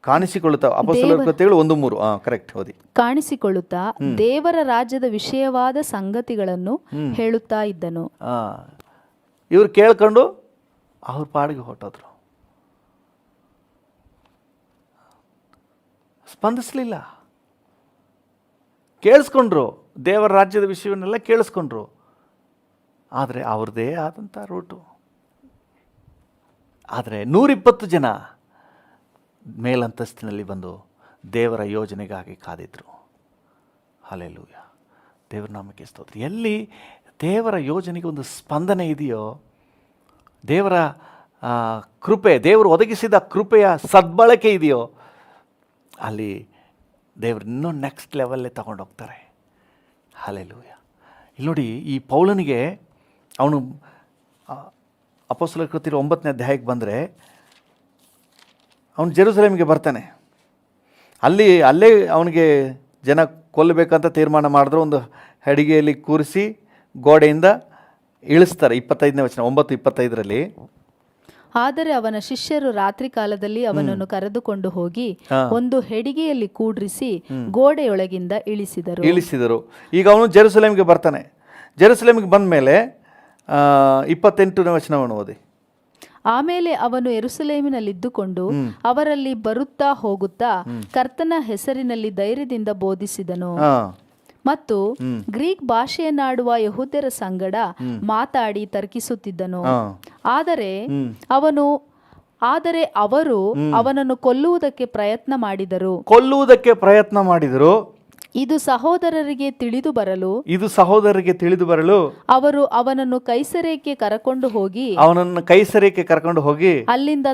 ಕಾಣಿಸಿಕೊಳ್ಳುತ್ತಾ. ಅಪೊಸ್ತಲರ ಕೃತ್ಯಗಳು 1:3. ಕರೆಕ್ಟ್, ಓದಿ. ಕಾಣಿಸಿಕೊಳ್ಳುತ್ತಾ ದೇವರ ರಾಜ್ಯದ ವಿಷಯವಾದ ಸಂಗತಿಗಳನ್ನು ಹೇಳುತ್ತಾ ಇದ್ದನು. ಇವ್ರು ಕೇಳ್ಕೊಂಡು ಅವ್ರ ಪಾಡಿಗೆ ಹೊರಟೋದ್ರು, ಸ್ಪಂದಿಸಲಿಲ್ಲ. ಕೇಳಿಸ್ಕೊಂಡ್ರು, ದೇವರ ರಾಜ್ಯದ ವಿಷಯವನ್ನೆಲ್ಲ ಕೇಳಿಸ್ಕೊಂಡ್ರು, ಆದರೆ ಅವ್ರದ್ದೇ ಆದಂಥ ರೂಟು. ಆದರೆ 120 ಜನ ಮೇಲಂತಸ್ತಿನಲ್ಲಿ ಬಂದು ದೇವರ ಯೋಜನೆಗಾಗಿ ಕಾದಿದ್ರು. ಹಲ್ಲೆಲೂಯಾ, ದೇವರ ನಾಮಕ್ಕೆ ಸ್ತೋತ್ರ. ಎಲ್ಲಿ ದೇವರ ಯೋಜನೆಗೆ ಒಂದು ಸ್ಪಂದನೆ ಇದೆಯೋ, ದೇವರ ಕೃಪೆ, ದೇವರು ಒದಗಿಸಿದ ಕೃಪೆಯ ಸದ್ಬಳಕೆ ಇದೆಯೋ, ಅಲ್ಲಿ ದೇವರು ಇನ್ನೂ ನೆಕ್ಸ್ಟ್ ಲೆವೆಲ್ಲೇ ತಗೊಂಡೋಗ್ತಾರೆ. ಹಲ್ಲೆಲೂಯಾ. ಇಲ್ಲಿ ನೋಡಿ, ಈ ಪೌಲನಿಗೆ ಅವನು ಅಪೊಸ್ತಲರ ಕೃತ್ಯ 9ನೇ ಅಧ್ಯಾಯಕ್ಕೆ ಬಂದರೆ ಅವನು ಜೆರುಸಲೇಮಿಗೆ ಬರ್ತಾನೆ. ಅಲ್ಲೇ ಅವನಿಗೆ ಜನ ಕೊಲ್ಲಬೇಕಂತ ತೀರ್ಮಾನ ಮಾಡಿದ್ರು. ಒಂದು ಹಡಿಗೆಯಲ್ಲಿ ಕೂರಿಸಿ ಗೋಡೆಯಿಂದ ಇಳಿಸ್ತಾರೆ. 25ನೇ ವಚನ 9:25 ಆದರೆ ಅವನ ಶಿಷ್ಯರು ರಾತ್ರಿ ಕಾಲದಲ್ಲಿ ಅವನನ್ನು ಕರೆದುಕೊಂಡು ಹೋಗಿ ಒಂದು ಹೆಡಿಗೆಯಲ್ಲಿ ಕೂಡ್ರಿಸಿ ಗೋಡೆಯೊಳಗಿಂದ ಇಳಿಸಿದರು. ಈಗ ಅವನು ಜೆರುಸಲೇಮಿಗೆ ಬರ್ತಾನೆ. ಜೆರುಸಲೇಮಿಗೆ ಬಂದ ಮೇಲೆ 28ನೇ ವಚನವನ್ನು ಓದಿ. ಆಮೇಲೆ ಅವನು ಯೆರೂಸಲೇಮಿನಲ್ಲಿದ್ದುಕೊಂಡು ಅವರಲ್ಲಿ ಬರುತ್ತಾ ಹೋಗುತ್ತಾ ಕರ್ತನ ಹೆಸರಿನಲ್ಲಿ ಧೈರ್ಯದಿಂದ ಬೋಧಿಸಿದನು. ಮತ್ತು ಗ್ರೀಕ್ ಭಾಷೆಯನ್ನಾಡುವ ಯಹೂದ್ಯರ ಸಂಗಡ ಮಾತಾಡಿ ತರ್ಕಿಸುತ್ತಿದ್ದನು. ಆದರೆ ಅವರು ಅವನನ್ನು ಕೊಲ್ಲುವುದಕ್ಕೆ ಪ್ರಯತ್ನ ಮಾಡಿದರು. ಇದು ಸಹೋದರರಿಗೆ ತಿಳಿದು ಬರಲು ಅವರು ಅವನನ್ನು ಕೈಸರೇಕ್ಕೆ ಕರಕೊಂಡು ಹೋಗಿ ಅಲ್ಲಿಂದ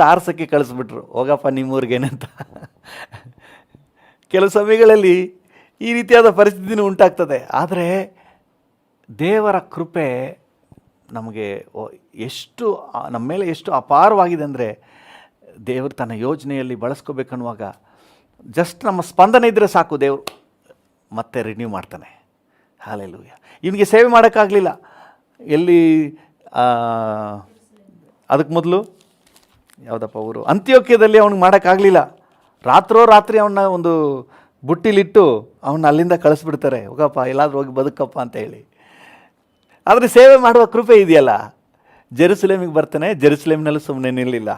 ತಾರ್ಸಕ್ಕೆ ಕಳಿಸ್ಬಿಟ್ರು. ಹೋಗಪ್ಪ ನಿಮ್ಮೂರಿಗೇನಂತ. ಕೆಲವು ಸಮಯಗಳಲ್ಲಿ ಈ ರೀತಿಯಾದ ಪರಿಸ್ಥಿತಿನೂ ಉಂಟಾಗ್ತದೆ. ಆದರೆ ದೇವರ ಕೃಪೆ ನಮಗೆ ನಮ್ಮ ಮೇಲೆ ಎಷ್ಟು ಅಪಾರವಾಗಿದೆ ಅಂದರೆ, ದೇವರು ತನ್ನ ಯೋಜನೆಯಲ್ಲಿ ಬಳಸ್ಕೋಬೇಕನ್ನುವಾಗ ಜಸ್ಟ್ ನಮ್ಮ ಸ್ಪಂದನೆ ಇದ್ದರೆ ಸಾಕು, ದೇವರು ಮತ್ತೆ ರಿನ್ಯೂ ಮಾಡ್ತಾನೆ. ಹಲ್ಲೆಲೂಯಾ. ಇವನಿಗೆ ಸೇವೆ ಮಾಡೋಕ್ಕಾಗಲಿಲ್ಲ. ಎಲ್ಲಿ ಅದಕ್ಕೆ ಮೊದಲು ಯಾವುದಪ್ಪ ಊರು, ಅಂತ್ಯೋಕ್ಯದಲ್ಲಿ ಅವನಿಗೆ ಮಾಡೋಕ್ಕಾಗಲಿಲ್ಲ. ರಾತ್ರಿ ಅವನ್ನ ಒಂದು ಬುಟ್ಟಿಲಿಟ್ಟು ಅವನ್ನ ಅಲ್ಲಿಂದ ಕಳಿಸ್ಬಿಡ್ತಾರೆ. ಹೋಗಪ್ಪ ಎಲ್ಲಾದ್ರೂ ಹೋಗಿ ಬದುಕಪ್ಪ ಅಂತ ಹೇಳಿ. ಆದರೆ ಸೇವೆ ಮಾಡುವ ಕೃಪೆ ಇದೆಯಲ್ಲ. ಜೆರುಸಲೇಮಿಗೆ ಬರ್ತಾನೆ. ಜೆರುಸಲೇಮಿನಲ್ಲೂ ಸುಮ್ಮನೆ ನಿಲ್ಲಿಲ್ಲ,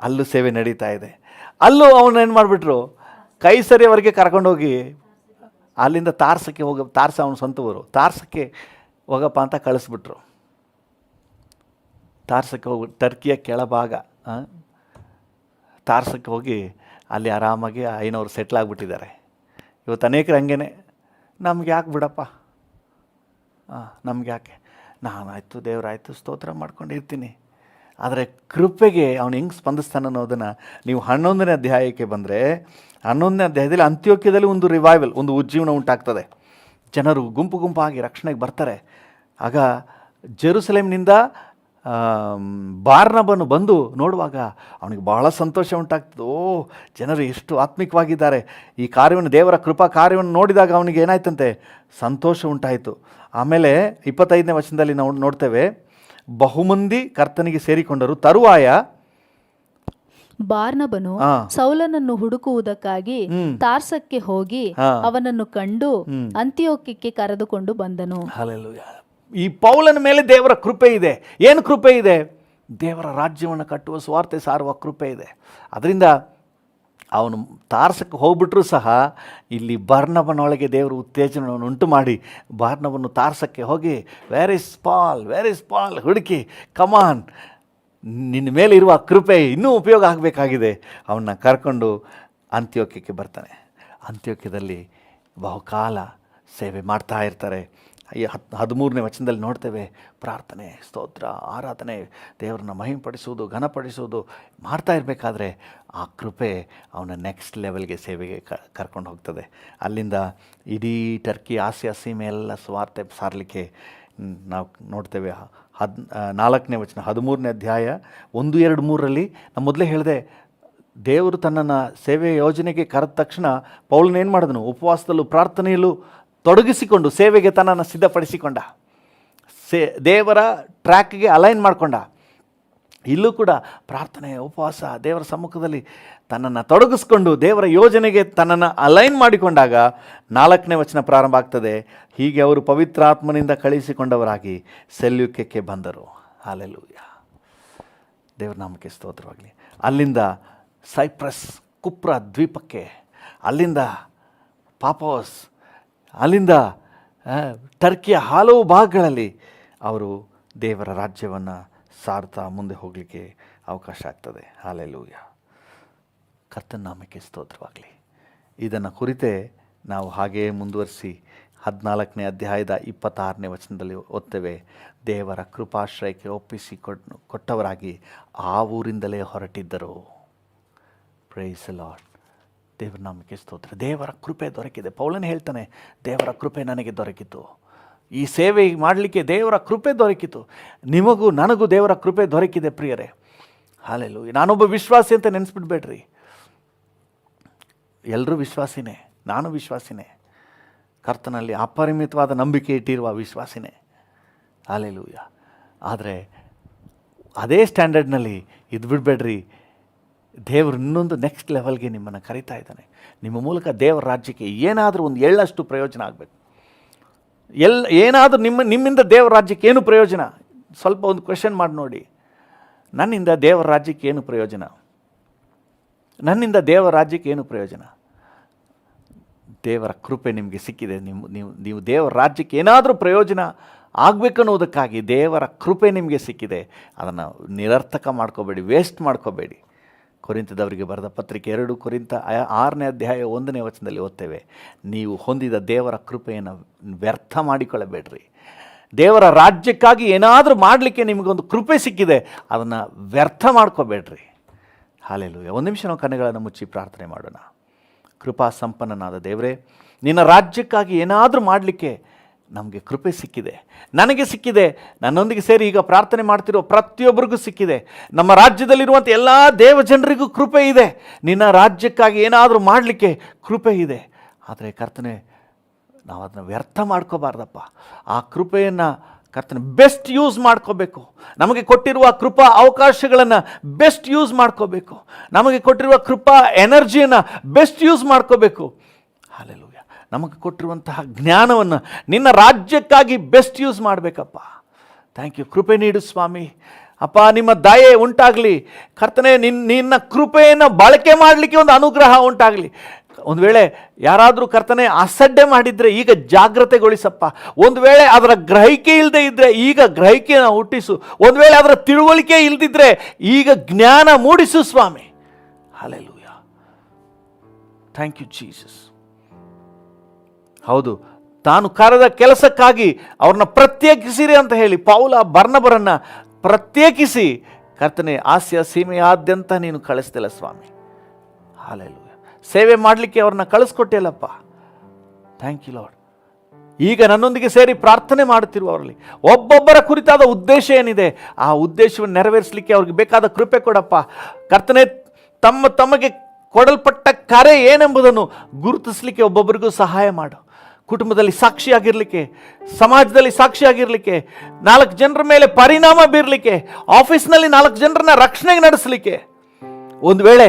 ಅಲ್ಲೂ ಸೇವೆ ನಡೀತಾ ಇದೆ. ಅಲ್ಲೂ ಅವನು ಏನು ಮಾಡಿಬಿಟ್ರು, ಕೈಸರಿಯವರೆಗೆ ಕರ್ಕೊಂಡೋಗಿ ಅಲ್ಲಿಂದ ತಾರ್ಸಕ್ಕೆ ತಾರ್ಸ ಅವನ ಸ್ವಂತ ಊರು, ತಾರ್ಸಕ್ಕೆ ಹೋಗಪ್ಪ ಅಂತ ಕಳಿಸ್ಬಿಟ್ರು. ತಾರ್ಸಕ್ಕೆ ಹೋಗಿ ಟರ್ಕಿಯ ಕೆಳಭಾಗ ತಾರ್ಸಕ್ಕೆ ಹೋಗಿ ಅಲ್ಲಿ ಆರಾಮಾಗಿ ಐನವರು ಸೆಟ್ಲ್ ಆಗಿಬಿಟ್ಟಿದ್ದಾರೆ. ಇವತ್ತು ಅನೇಕರು ಹಂಗೇನೆ, ನಮ್ಗೆ ಯಾಕೆ ಬಿಡಪ್ಪ, ನಮ್ಗೆ ಯಾಕೆ, ನಾನಾಯಿತು ದೇವರಾಯಿತು ಸ್ತೋತ್ರ ಮಾಡ್ಕೊಂಡಿರ್ತೀನಿ, ಆದರೆ ಕೃಪೆಗೆ ಅವನು ಹೆಂಗೆ ಸ್ಪಂದಿಸ್ತಾನೆ ಅನ್ನೋದನ್ನು ನೀವು 11ನೇ ಅಧ್ಯಾಯಕ್ಕೆ ಬಂದರೆ 11ನೇ ಅಧ್ಯಾಯದಲ್ಲಿ ಅಂತ್ಯೋಕ್ಯದಲ್ಲಿ ಒಂದು ರಿವೈವಲ್, ಒಂದು ಉಜ್ಜೀವನ ಉಂಟಾಗ್ತದೆ. ಜನರು ಗುಂಪು ಗುಂಪಾಗಿ ರಕ್ಷಣೆಗೆ ಬರ್ತಾರೆ. ಆಗ ಜೆರುಸಲೇಮ್ನಿಂದ ಬಾರ್ನಬನು ಬಂದು ನೋಡುವಾಗ ಅವನಿಗೆ ಬಹಳ ಸಂತೋಷ ಉಂಟಾಗ್ತದೆ. ಜನರು ಎಷ್ಟು ಆತ್ಮಿಕವಾಗಿದ್ದಾರೆ, ಈ ಕಾರ್ಯವನ್ನು, ದೇವರ ಕೃಪಾ ಕಾರ್ಯವನ್ನು ನೋಡಿದಾಗ ಅವನಿಗೆ ಏನಾಯ್ತಂತೆ, ಸಂತೋಷ ಉಂಟಾಯಿತು. ಆಮೇಲೆ 25ನೇ ವಚನದಲ್ಲಿ ನಾವು ನೋಡ್ತೇವೆ, ಬಹುಮಂದಿ ಕರ್ತನಿಗೆ ಸೇರಿಕೊಂಡರು. ತರುವಾಯ ಬಾರ್ನಬನು ಸೌಲನನ್ನು ಹುಡುಕುವುದಕ್ಕಾಗಿ ತಾರ್ಸಕ್ಕೆ ಹೋಗಿ ಅವನನ್ನು ಕಂಡು ಅಂತಿಯೋಕ್ಯಕ್ಕೆ ಕರೆದುಕೊಂಡು ಬಂದನು. ಹಲ್ಲೆಲೂಯಾ. ಈ ಪೌಲನ ಮೇಲೆ ದೇವರ ಕೃಪೆ ಇದೆ. ಏನು ಕೃಪೆ ಇದೆ? ದೇವರ ರಾಜ್ಯವನ್ನು ಕಟ್ಟುವ ಸ್ವಾರ್ಥ ಸಾರುವ ಕೃಪೆ ಇದೆ. ಅದರಿಂದ ಅವನು ತಾರ್ಸಕ್ಕೆ ಹೋಗ್ಬಿಟ್ರೂ ಸಹ ಇಲ್ಲಿ ಬಾರ್ನಬನೊಳಗೆ ದೇವರು ಉತ್ತೇಜನವನ್ನು ಉಂಟು ಮಾಡಿ ಬಾರ್ನಬನ್ನು ತಾರ್ಸಕ್ಕೆ ಹೋಗಿ ವೆರ್ ಇಸ್ ಪಾಲ್ ಹುಡುಕಿ, ಕಮಾನ್, ನಿನ್ನ ಮೇಲೆ ಇರುವ ಕೃಪೆ ಇನ್ನೂ ಉಪಯೋಗ ಆಗಬೇಕಾಗಿದೆ. ಅವನ್ನ ಕರ್ಕೊಂಡು ಅಂತ್ಯೋಕ್ಯಕ್ಕೆ ಬರ್ತಾನೆ. ಅಂತ್ಯೋಕ್ಯದಲ್ಲಿ ಬಹುಕಾಲ ಸೇವೆ ಮಾಡ್ತಾ ಇರ್ತಾರೆ. 13ನೇ ವಚನದಲ್ಲಿ ನೋಡ್ತೇವೆ, ಪ್ರಾರ್ಥನೆ, ಸ್ತೋತ್ರ, ಆರಾಧನೆ, ದೇವರನ್ನ ಮಹಿಮೆಪಡಿಸುವುದು, ಘನಪಡಿಸುವುದು ಮಾಡ್ತಾ ಇರಬೇಕಾದ್ರೆ ಆ ಕೃಪೆ ಅವನ ನೆಕ್ಸ್ಟ್ ಲೆವೆಲ್ಗೆ, ಸೇವೆಗೆ ಕರ್ಕೊಂಡು ಹೋಗ್ತದೆ. ಅಲ್ಲಿಂದ ಇಡೀ ಟರ್ಕಿ, ಆಸಿಯಾ ಸೀಮೆ ಎಲ್ಲ ಸ್ವಾರ್ಥ ಸಾರಲಿಕ್ಕೆ ನಾವು ನೋಡ್ತೇವೆ. 4ನೇ ವಚನ 13ನೇ ಅಧ್ಯಾಯ 1, 2, 3ರಲ್ಲಿ ನಾನು ಮೊದಲೇ ಹೇಳಿದೆ, ದೇವರು ತನ್ನನ್ನು ಸೇವೆ ಯೋಜನೆಗೆ ಕರೆದ ತಕ್ಷಣ ಪೌಲನೇನು ಮಾಡಿದನು? ಉಪವಾಸದಲ್ಲೂ ಪ್ರಾರ್ಥನೆಯಲ್ಲೂ ತೊಡಗಿಸಿಕೊಂಡು ಸೇವೆಗೆ ತನ್ನನ್ನು ಸಿದ್ಧಪಡಿಸಿಕೊಂಡ, ದೇವರ ಟ್ರ್ಯಾಕ್ಗೆ ಅಲೈನ್ ಮಾಡಿಕೊಂಡ. ಇಲ್ಲೂ ಕೂಡ ಪ್ರಾರ್ಥನೆ, ಉಪವಾಸ, ದೇವರ ಸಮ್ಮುಖದಲ್ಲಿ ತನ್ನನ್ನು ತೊಡಗಿಸ್ಕೊಂಡು ದೇವರ ಯೋಜನೆಗೆ ತನ್ನನ್ನು ಅಲೈನ್ ಮಾಡಿಕೊಂಡಾಗ 4ನೇ ವಚನ ಪ್ರಾರಂಭ ಆಗ್ತದೆ. ಹೀಗೆ ಅವರು ಪವಿತ್ರಾತ್ಮನಿಂದ ಕಳುಹಿಸಿಕೊಂಡವರಾಗಿ ಸೆಲ್ಯೂಕ್ಯಕ್ಕೆ ಬಂದರು. ಹಲ್ಲೆಲೂಯಾ, ದೇವರ ನಾಮಕ್ಕೆ ಸ್ತೋತ್ರವಾಗಲಿ. ಅಲ್ಲಿಂದ ಸೈಪ್ರಸ್, ಕುಪ್ರ ದ್ವೀಪಕ್ಕೆ, ಅಲ್ಲಿಂದ ಪಾಪೋಸ್, ಅಲ್ಲಿಂದ ಟರ್ಕಿಯ ಹಲವು ಭಾಗಗಳಲ್ಲಿ ಅವರು ದೇವರ ರಾಜ್ಯವನ್ನು ಸಾರ್ತಾ ಮುಂದೆ ಹೋಗಲಿಕ್ಕೆ ಅವಕಾಶ ಆಗ್ತದೆ. ಹಲ್ಲೆಲೂಯಾ, ಕರ್ತನ ನಾಮಕ್ಕೆ ಸ್ತೋತ್ರವಾಗಲಿ. ಇದನ್ನು ಕುರಿತೇ ನಾವು ಹಾಗೆಯೇ ಮುಂದುವರಿಸಿ 14ನೇ ಅಧ್ಯಾಯದ 26ನೇ ವಚನದಲ್ಲಿ ಓದ್ತೇವೆ, ದೇವರ ಕೃಪಾಶ್ರಯಕ್ಕೆ ಒಪ್ಪಿಸಿ ಕೊಟ್ಟವರಾಗಿ ಆ ಊರಿಂದಲೇ ಹೊರಟಿದ್ದರು. Praise the Lord. ದೇವರ ನಾಮಕ್ಕೆ ಸ್ತೋತ್ರ. ದೇವರ ಕೃಪೆ ದೊರಕಿದೆ. ಪೌಲನೇ ಹೇಳ್ತಾನೆ, ದೇವರ ಕೃಪೆ ನನಗೆ ದೊರಕಿತು, ಈ ಸೇವೆ ಮಾಡಲಿಕ್ಕೆ ದೇವರ ಕೃಪೆ ದೊರಕಿತು. ನಿಮಗೂ ನನಗೂ ದೇವರ ಕೃಪೆ ದೊರಕಿದೆ ಪ್ರಿಯರೇ. ಹಲ್ಲೆಲೂಯಾ. ನಾನೊಬ್ಬ ವಿಶ್ವಾಸಿ ಅಂತ ನೆನೆಸ್ಬಿಡ್ಬೇಡ್ರಿ. ಎಲ್ಲರೂ ವಿಶ್ವಾಸಿನೇ, ನಾನು ವಿಶ್ವಾಸಿನೇ, ಕರ್ತನಲ್ಲಿ ಅಪರಿಮಿತವಾದ ನಂಬಿಕೆ ಇಟ್ಟಿರುವ ವಿಶ್ವಾಸಿನೇ. ಹಲ್ಲೆಲೂಯಾ. ಆದರೆ ಅದೇ ಸ್ಟ್ಯಾಂಡರ್ಡ್ನಲ್ಲಿ ಇದು ಬಿಡಬೇಡ್ರಿ. ದೇವರು ಇನ್ನೊಂದು ನೆಕ್ಸ್ಟ್ ಲೆವೆಲ್ಗೆ ನಿಮ್ಮನ್ನು ಕರೀತಾ ಇದ್ದಾನೆ. ನಿಮ್ಮ ಮೂಲಕ ದೇವರ ರಾಜ್ಯಕ್ಕೆ ಏನಾದರೂ ಒಂದು ಎಳ್ಳಷ್ಟು ಪ್ರಯೋಜನ ಆಗಬೇಕು. ಏನಾದರೂ ನಿಮ್ಮಿಂದ ದೇವರ ರಾಜ್ಯಕ್ಕೆ ಏನು ಪ್ರಯೋಜನ? ಸ್ವಲ್ಪ ಒಂದು ಕ್ವೆಶ್ಚನ್ ಮಾಡಿ ನೋಡಿ. ನನ್ನಿಂದ ದೇವರ ರಾಜ್ಯಕ್ಕೆ ಏನು ಪ್ರಯೋಜನ? ನನ್ನಿಂದ ದೇವರ ರಾಜ್ಯಕ್ಕೆ ಏನು ಪ್ರಯೋಜನ? ದೇವರ ಕೃಪೆ ನಿಮಗೆ ಸಿಕ್ಕಿದೆ. ನೀವು ದೇವರ ರಾಜ್ಯಕ್ಕೆ ಏನಾದರೂ ಪ್ರಯೋಜನ ಆಗಬೇಕನ್ನೋದಕ್ಕಾಗಿ ದೇವರ ಕೃಪೆ ನಿಮಗೆ ಸಿಕ್ಕಿದೆ. ಅದನ್ನು ನಿರರ್ಥಕ ಮಾಡ್ಕೋಬೇಡಿ, ವೇಸ್ಟ್ ಮಾಡ್ಕೋಬೇಡಿ. ಕೊರಿಂಥದವರಿಗೆ ಬರೆದ ಪತ್ರಿಕೆ 2 ಕೊರಿಂಥ 6ನೇ ಅಧ್ಯಾಯ 1ನೇ ವಚನದಲ್ಲಿ ಓದ್ತೇವೆ, ನೀವು ಹೊಂದಿದ ದೇವರ ಕೃಪೆಯನ್ನು ವ್ಯರ್ಥ ಮಾಡಿಕೊಳ್ಳಬೇಡ್ರಿ. ದೇವರ ರಾಜ್ಯಕ್ಕಾಗಿ ಏನಾದರೂ ಮಾಡಲಿಕ್ಕೆ ನಿಮಗೊಂದು ಕೃಪೆ ಸಿಕ್ಕಿದೆ, ಅದನ್ನು ವ್ಯರ್ಥ ಮಾಡ್ಕೋಬೇಡ್ರಿ. ಹಲ್ಲೆಲೂಯಾ. ಒಂದು ನಿಮಿಷ ನಾವು ಕಣ್ಣುಗಳನ್ನು ಮುಚ್ಚಿ ಪ್ರಾರ್ಥನೆ ಮಾಡೋಣ. ಕೃಪಾ ಸಂಪನ್ನನಾದ ದೇವರೇ, ನಿನ್ನ ರಾಜ್ಯಕ್ಕಾಗಿ ಏನಾದರೂ ಮಾಡಲಿಕ್ಕೆ ನಮಗೆ ಕೃಪೆ ಸಿಕ್ಕಿದೆ, ನನಗೆ ಸಿಕ್ಕಿದೆ, ನನ್ನೊಂದಿಗೆ ಸೇರಿ ಈಗ ಪ್ರಾರ್ಥನೆ ಮಾಡ್ತಿರೋ ಪ್ರತಿಯೊಬ್ಬರಿಗೂ ಸಿಕ್ಕಿದೆ. ನಮ್ಮ ರಾಜ್ಯದಲ್ಲಿರುವಂಥ ಎಲ್ಲ ದೇವಜನರಿಗೂ ಕೃಪೆ ಇದೆ. ನಿನ್ನ ರಾಜ್ಯಕ್ಕಾಗಿ ಏನಾದರೂ ಮಾಡಲಿಕ್ಕೆ ಕೃಪೆ ಇದೆ. ಆದರೆ ಕರ್ತನೆ, ನಾವು ಅದನ್ನು ವ್ಯರ್ಥ ಮಾಡ್ಕೋಬಾರ್ದಪ್ಪ. ಆ ಕೃಪೆಯನ್ನು ಕರ್ತನೆ ಬೆಸ್ಟ್ ಯೂಸ್ ಮಾಡ್ಕೋಬೇಕು. ನಮಗೆ ಕೊಟ್ಟಿರುವ ಕೃಪಾ ಅವಕಾಶಗಳನ್ನು ಬೆಸ್ಟ್ ಯೂಸ್ ಮಾಡ್ಕೋಬೇಕು. ನಮಗೆ ಕೊಟ್ಟಿರುವ ಕೃಪಾ ಎನರ್ಜಿಯನ್ನು ಬೆಸ್ಟ್ ಯೂಸ್ ಮಾಡ್ಕೋಬೇಕು. ಹಲ್ಲೆಲೂಯಾ. ನಮಗೆ ಕೊಟ್ಟಿರುವಂತಹ ಜ್ಞಾನವನ್ನು ನಿನ್ನ ರಾಜ್ಯಕ್ಕಾಗಿ ಬೆಸ್ಟ್ ಯೂಸ್ ಮಾಡಬೇಕಪ್ಪ. Thank you. ಕೃಪೆ ನೀಡು ಸ್ವಾಮಿ. ಅಪ್ಪ, ನಿಮ್ಮ ದಯೆ ಉಂಟಾಗಲಿ ಕರ್ತನೆ. ನಿನ್ನ ಕೃಪೆಯನ್ನು ಬಳಕೆ ಮಾಡಲಿಕ್ಕೆ ಒಂದು ಅನುಗ್ರಹ ಉಂಟಾಗಲಿ. ಒಂದು ವೇಳೆ ಯಾರಾದರೂ ಕರ್ತನೆ ಅಸಡ್ಡೆ ಮಾಡಿದರೆ ಈಗ ಜಾಗ್ರತೆಗೊಳಿಸಪ್ಪ. ಒಂದು ವೇಳೆ ಅದರ ಗ್ರಹಿಕೆ ಇಲ್ಲದೆ ಇದ್ದರೆ ಈಗ ಗ್ರಹಿಕೆಯನ್ನು ಹುಟ್ಟಿಸು. ಒಂದು ವೇಳೆ ಅದರ ತಿಳುವಳಿಕೆ ಇಲ್ಲದಿದ್ದರೆ ಈಗ ಜ್ಞಾನ ಮೂಡಿಸು ಸ್ವಾಮಿ. ಹಲ್ಲೆಲೂಯಾ. Thank you Jesus. ಹೌದು, ತಾನು ಕರೆದ ಕೆಲಸಕ್ಕಾಗಿ ಅವ್ರನ್ನ ಪ್ರತ್ಯೇಕಿಸಿರಿ ಅಂತ ಹೇಳಿ ಪೌಲ ಬರ್ನಬರನ್ನು ಪ್ರತ್ಯೇಕಿಸಿ ಕರ್ತನೆ ಆಸ್ಯ ಸೀಮೆಯಾದ್ಯಂತ ನೀನು ಕಳಿಸ್ತಿಲ್ಲ ಸ್ವಾಮಿ. ಹಾಲೆಲೂಯ. ಸೇವೆ ಮಾಡಲಿಕ್ಕೆ ಅವ್ರನ್ನ ಕಳಿಸ್ಕೊಟ್ಟಿಲ್ಲಪ್ಪ. Thank you lord. ಈಗ ನನ್ನೊಂದಿಗೆ ಸೇರಿ ಪ್ರಾರ್ಥನೆ ಮಾಡುತ್ತಿರುವವರಲ್ಲಿ ಒಬ್ಬೊಬ್ಬರ ಕುರಿತಾದ ಉದ್ದೇಶ ಏನಿದೆ, ಆ ಉದ್ದೇಶವನ್ನು ನೆರವೇರಿಸಲಿಕ್ಕೆ ಅವ್ರಿಗೆ ಬೇಕಾದ ಕೃಪೆ ಕೊಡಪ್ಪ. ಕರ್ತನೆ, ತಮಗೆ ಕೊಡಲ್ಪಟ್ಟ ಕರೆ ಏನೆಂಬುದನ್ನು ಗುರುತಿಸಲಿಕ್ಕೆ ಒಬ್ಬೊಬ್ಬರಿಗೂ ಸಹಾಯ ಮಾಡು. ಕುಟುಂಬದಲ್ಲಿ ಸಾಕ್ಷಿಯಾಗಿರಲಿಕ್ಕೆ, ಸಮಾಜದಲ್ಲಿ ಸಾಕ್ಷಿಯಾಗಿರಲಿಕ್ಕೆ, 4 ಜನರ ಮೇಲೆ ಪರಿಣಾಮ ಬೀರಲಿಕ್ಕೆ, ಆಫೀಸ್ನಲ್ಲಿ 4 ಜನರನ್ನ ರಕ್ಷಣೆಗೆ ನಡೆಸಲಿಕ್ಕೆ. ಒಂದು ವೇಳೆ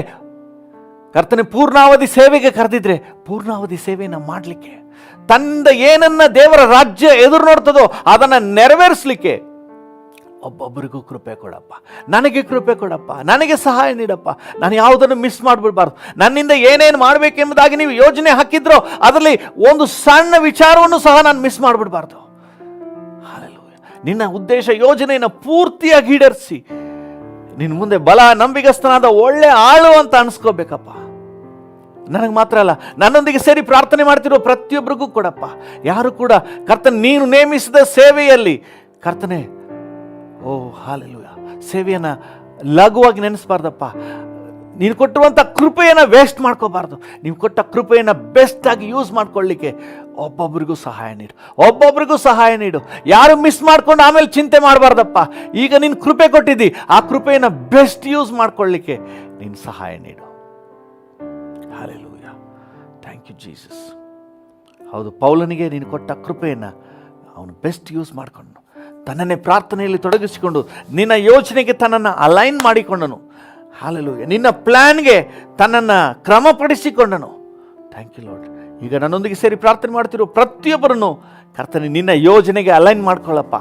ಕರ್ತನೆ ಪೂರ್ಣಾವಧಿ ಸೇವೆಗೆ ಕರೆದಿದ್ರೆ ಪೂರ್ಣಾವಧಿ ಸೇವೆಯನ್ನು ಮಾಡಲಿಕ್ಕೆ, ತನ್ನ ಏನನ್ನ ದೇವರ ರಾಜ್ಯ ಎದುರು ನೋಡ್ತದೋ ಅದನ್ನು ನೆರವೇರಿಸಲಿಕ್ಕೆ ಒಬ್ಬೊಬ್ಬರಿಗೂ ಕೃಪೆ ಕೊಡಪ್ಪ. ನನಗೆ ಕೃಪೆ ಕೊಡಪ್ಪ, ನನಗೆ ಸಹಾಯ ನೀಡಪ್ಪ. ನಾನು ಯಾವುದನ್ನು ಮಿಸ್ ಮಾಡಿಬಿಡಬಾರ್ದು. ನನ್ನಿಂದ ಏನೇನು ಮಾಡಬೇಕೆಂಬುದಾಗಿ ನೀವು ಯೋಜನೆ ಹಾಕಿದ್ರೋ ಅದರಲ್ಲಿ ಒಂದು ಸಣ್ಣ ವಿಚಾರವನ್ನು ಸಹ ನಾನು ಮಿಸ್ ಮಾಡಿಬಿಡಬಾರ್ದು. ನಿನ್ನ ಉದ್ದೇಶ ಯೋಜನೆಯನ್ನು ಪೂರ್ತಿಯಾಗಿ ಈಡೇರಿಸಿ ನಿನ್ನ ಮುಂದೆ ಬಲ ನಂಬಿಗಸ್ತನಾದ ಒಳ್ಳೆ ಆಳು ಅಂತ ಅನಿಸ್ಕೋಬೇಕಪ್ಪ. ನನಗೆ ಮಾತ್ರ ಅಲ್ಲ, ನನ್ನೊಂದಿಗೆ ಸೇರಿ ಪ್ರಾರ್ಥನೆ ಮಾಡ್ತಿರೋ ಪ್ರತಿಯೊಬ್ಬರಿಗೂ ಕೊಡಪ್ಪ. ಯಾರು ಕೂಡ ಕರ್ತನೆ ನೀನು ನೇಮಿಸಿದ ಸೇವೆಯಲ್ಲಿ ಕರ್ತನೆ, ಓ ಹಾಲೆಲೂಯ, ಸೇವೆಯನ್ನು ಲಘುವಾಗಿ ನೆನೆಸಬಾರ್ದಪ್ಪ. ನೀನು ಕೊಟ್ಟಿರುವಂಥ ಕೃಪೆಯನ್ನು ವೇಸ್ಟ್ ಮಾಡ್ಕೋಬಾರ್ದು. ನೀವು ಕೊಟ್ಟ ಕೃಪೆಯನ್ನು ಬೆಸ್ಟಾಗಿ ಯೂಸ್ ಮಾಡ್ಕೊಳ್ಳಿಕ್ಕೆ ಒಬ್ಬೊಬ್ಬರಿಗೂ ಸಹಾಯ ನೀಡು, ಒಬ್ಬೊಬ್ಬರಿಗೂ ಸಹಾಯ ನೀಡು. ಯಾರು ಮಿಸ್ ಮಾಡ್ಕೊಂಡು ಆಮೇಲೆ ಚಿಂತೆ ಮಾಡಬಾರ್ದಪ್ಪ. ಈಗ ನೀನು ಕೃಪೆ ಕೊಟ್ಟಿದ್ದಿ, ಆ ಕೃಪೆಯನ್ನು ಬೆಸ್ಟ್ ಯೂಸ್ ಮಾಡ್ಕೊಳ್ಳಿಕ್ಕೆ ನೀನು ಸಹಾಯ ನೀಡು. ಹಾಲೆಲೂಯ. Thank you Jesus. ಹೌದು, ಪೌಲನಿಗೆ ನೀನು ಕೊಟ್ಟ ಕೃಪೆಯನ್ನು ಅವನು ಬೆಸ್ಟ್ ಯೂಸ್ ಮಾಡಿಕೊಂಡು ತನ್ನನ್ನೇ ಪ್ರಾರ್ಥನೆಯಲ್ಲಿ ತೊಡಗಿಸಿಕೊಂಡು ನಿನ್ನ ಯೋಚನೆಗೆ ತನ್ನನ್ನು ಅಲೈನ್ ಮಾಡಿಕೊಂಡನು. ಹಾಲೆಲೂಯ. ನಿನ್ನ ಪ್ಲ್ಯಾನ್ಗೆ ತನ್ನನ್ನು ಕ್ರಮಪಡಿಸಿಕೊಂಡನು. Thank you lord. ಈಗ ನನ್ನೊಂದಿಗೆ ಸೇರಿ ಪ್ರಾರ್ಥನೆ ಮಾಡ್ತಿರೋ ಪ್ರತಿಯೊಬ್ಬರನ್ನು ಕರ್ತನೆ ನಿನ್ನ ಯೋಜನೆಗೆ ಅಲೈನ್ ಮಾಡ್ಕೊಳ್ಳಪ್ಪ.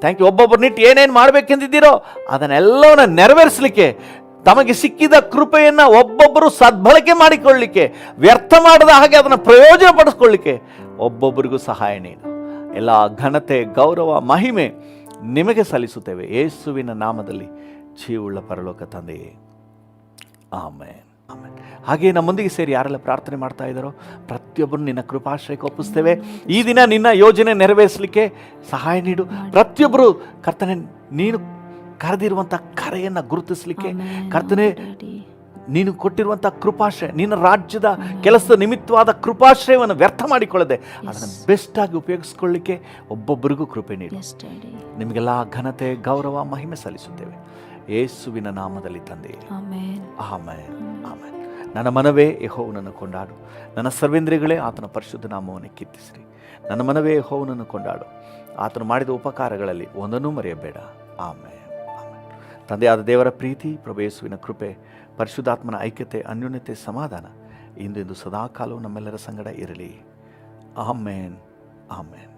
Thank you. ಒಬ್ಬೊಬ್ಬರು ನಿಟ್ಟು ಏನೇನು ಮಾಡಬೇಕೆಂದಿದ್ದೀರೋ ಅದನ್ನೆಲ್ಲವನ್ನ ನೆರವೇರಿಸಲಿಕ್ಕೆ, ತಮಗೆ ಸಿಕ್ಕಿದ ಕೃಪೆಯನ್ನು ಒಬ್ಬೊಬ್ಬರು ಸದ್ಬಳಕೆ ಮಾಡಿಕೊಳ್ಳಲಿಕ್ಕೆ, ವ್ಯರ್ಥ ಮಾಡದ ಹಾಗೆ ಅದನ್ನು ಪ್ರಯೋಜನ ಪಡಿಸ್ಕೊಳ್ಳಿಕ್ಕೆ ಒಬ್ಬೊಬ್ಬರಿಗೂ ಸಹಾಯ ನೀನು. ಎಲ್ಲ ಘನತೆ, ಗೌರವ, ಮಹಿಮೆ ನಿಮಗೆ ಸಲ್ಲಿಸುತ್ತೇವೆ ಯೇಸುವಿನ ನಾಮದಲ್ಲಿ, ಜೀವವುಳ್ಳ ಪರಲೋಕ ತಂದೆಯೇ, ಆಮೆನ್, ಆಮೆನ್. ಹಾಗೆ ನಮ್ಮೊಂದಿಗೆ ಸೇರಿ ಯಾರೆಲ್ಲ ಪ್ರಾರ್ಥನೆ ಮಾಡ್ತಾ ಇದ್ದಾರೋ ಪ್ರತಿಯೊಬ್ಬರು ನಿನ್ನ ಕೃಪಾಶ್ರಯಕ್ಕೆ ಒಪ್ಪಿಸ್ತೇವೆ. ಈ ದಿನ ನಿನ್ನ ಯೋಜನೆ ನೆರವೇರಿಸಲಿಕ್ಕೆ ಸಹಾಯ ನೀಡು. ಪ್ರತಿಯೊಬ್ಬರು ಕರ್ತನೆ ನೀನು ಕರೆದಿರುವಂಥ ಕರೆಯನ್ನು ಗುರುತಿಸಲಿಕ್ಕೆ, ಕರ್ತನೆ ನೀನು ಕೊಟ್ಟಿರುವಂಥ ಕೃಪಾಶ್ರಯ, ನಿನ್ನ ರಾಜ್ಯದ ಕೆಲಸದ ನಿಮಿತ್ತವಾದ ಕೃಪಾಶ್ರಯವನ್ನು ವ್ಯರ್ಥ ಮಾಡಿಕೊಳ್ಳದೆ ಅದನ್ನು ಬೆಸ್ಟಾಗಿ ಉಪಯೋಗಿಸ್ಕೊಳ್ಳಿಕ್ಕೆ ಒಬ್ಬೊಬ್ಬರಿಗೂ ಕೃಪೆ ನೀಡು. ನಿಮಗೆಲ್ಲ ಘನತೆ, ಗೌರವ, ಮಹಿಮೆ ಸಲ್ಲಿಸುತ್ತೇವೆ ಯೇಸುವಿನ ನಾಮದಲ್ಲಿ ತಂದೆಯೇ, ಆಮೆನ್, ಆಮೆನ್. ನನ್ನ ಮನವೇ ಯೆಹೋವನನ್ನು ಕೊಂಡಾಡು, ನನ್ನ ಸರ್ವೇಂದ್ರಿಯಗಳೇ ಆತನ ಪರಿಶುದ್ಧ ನಾಮವನ್ನು ಕೀರ್ತಿಸಿರಿ. ನನ್ನ ಮನವೇ ಯೆಹೋವನನ್ನು ಕೊಂಡಾಡು, ಆತನು ಮಾಡಿದ ಉಪಕಾರಗಳಲ್ಲಿ ಒಂದನ್ನೂ ಮರೆಯಬೇಡ. Amen, amen. ತಂದೆಯಾದ ದೇವರ ಪ್ರೀತಿ, ಪ್ರಭು ಯೇಸುವಿನ ಕೃಪೆ, ಪರಿಶುದ್ಧಾತ್ಮನ ಐಕ್ಯತೆ, ಅನ್ಯೋನ್ಯತೆ, ಸಮಾಧಾನ ಇಂದು ಸದಾಕಾಲವೂ ನಮ್ಮೆಲ್ಲರ ಸಂಗಡ ಇರಲಿ. Amen, amen.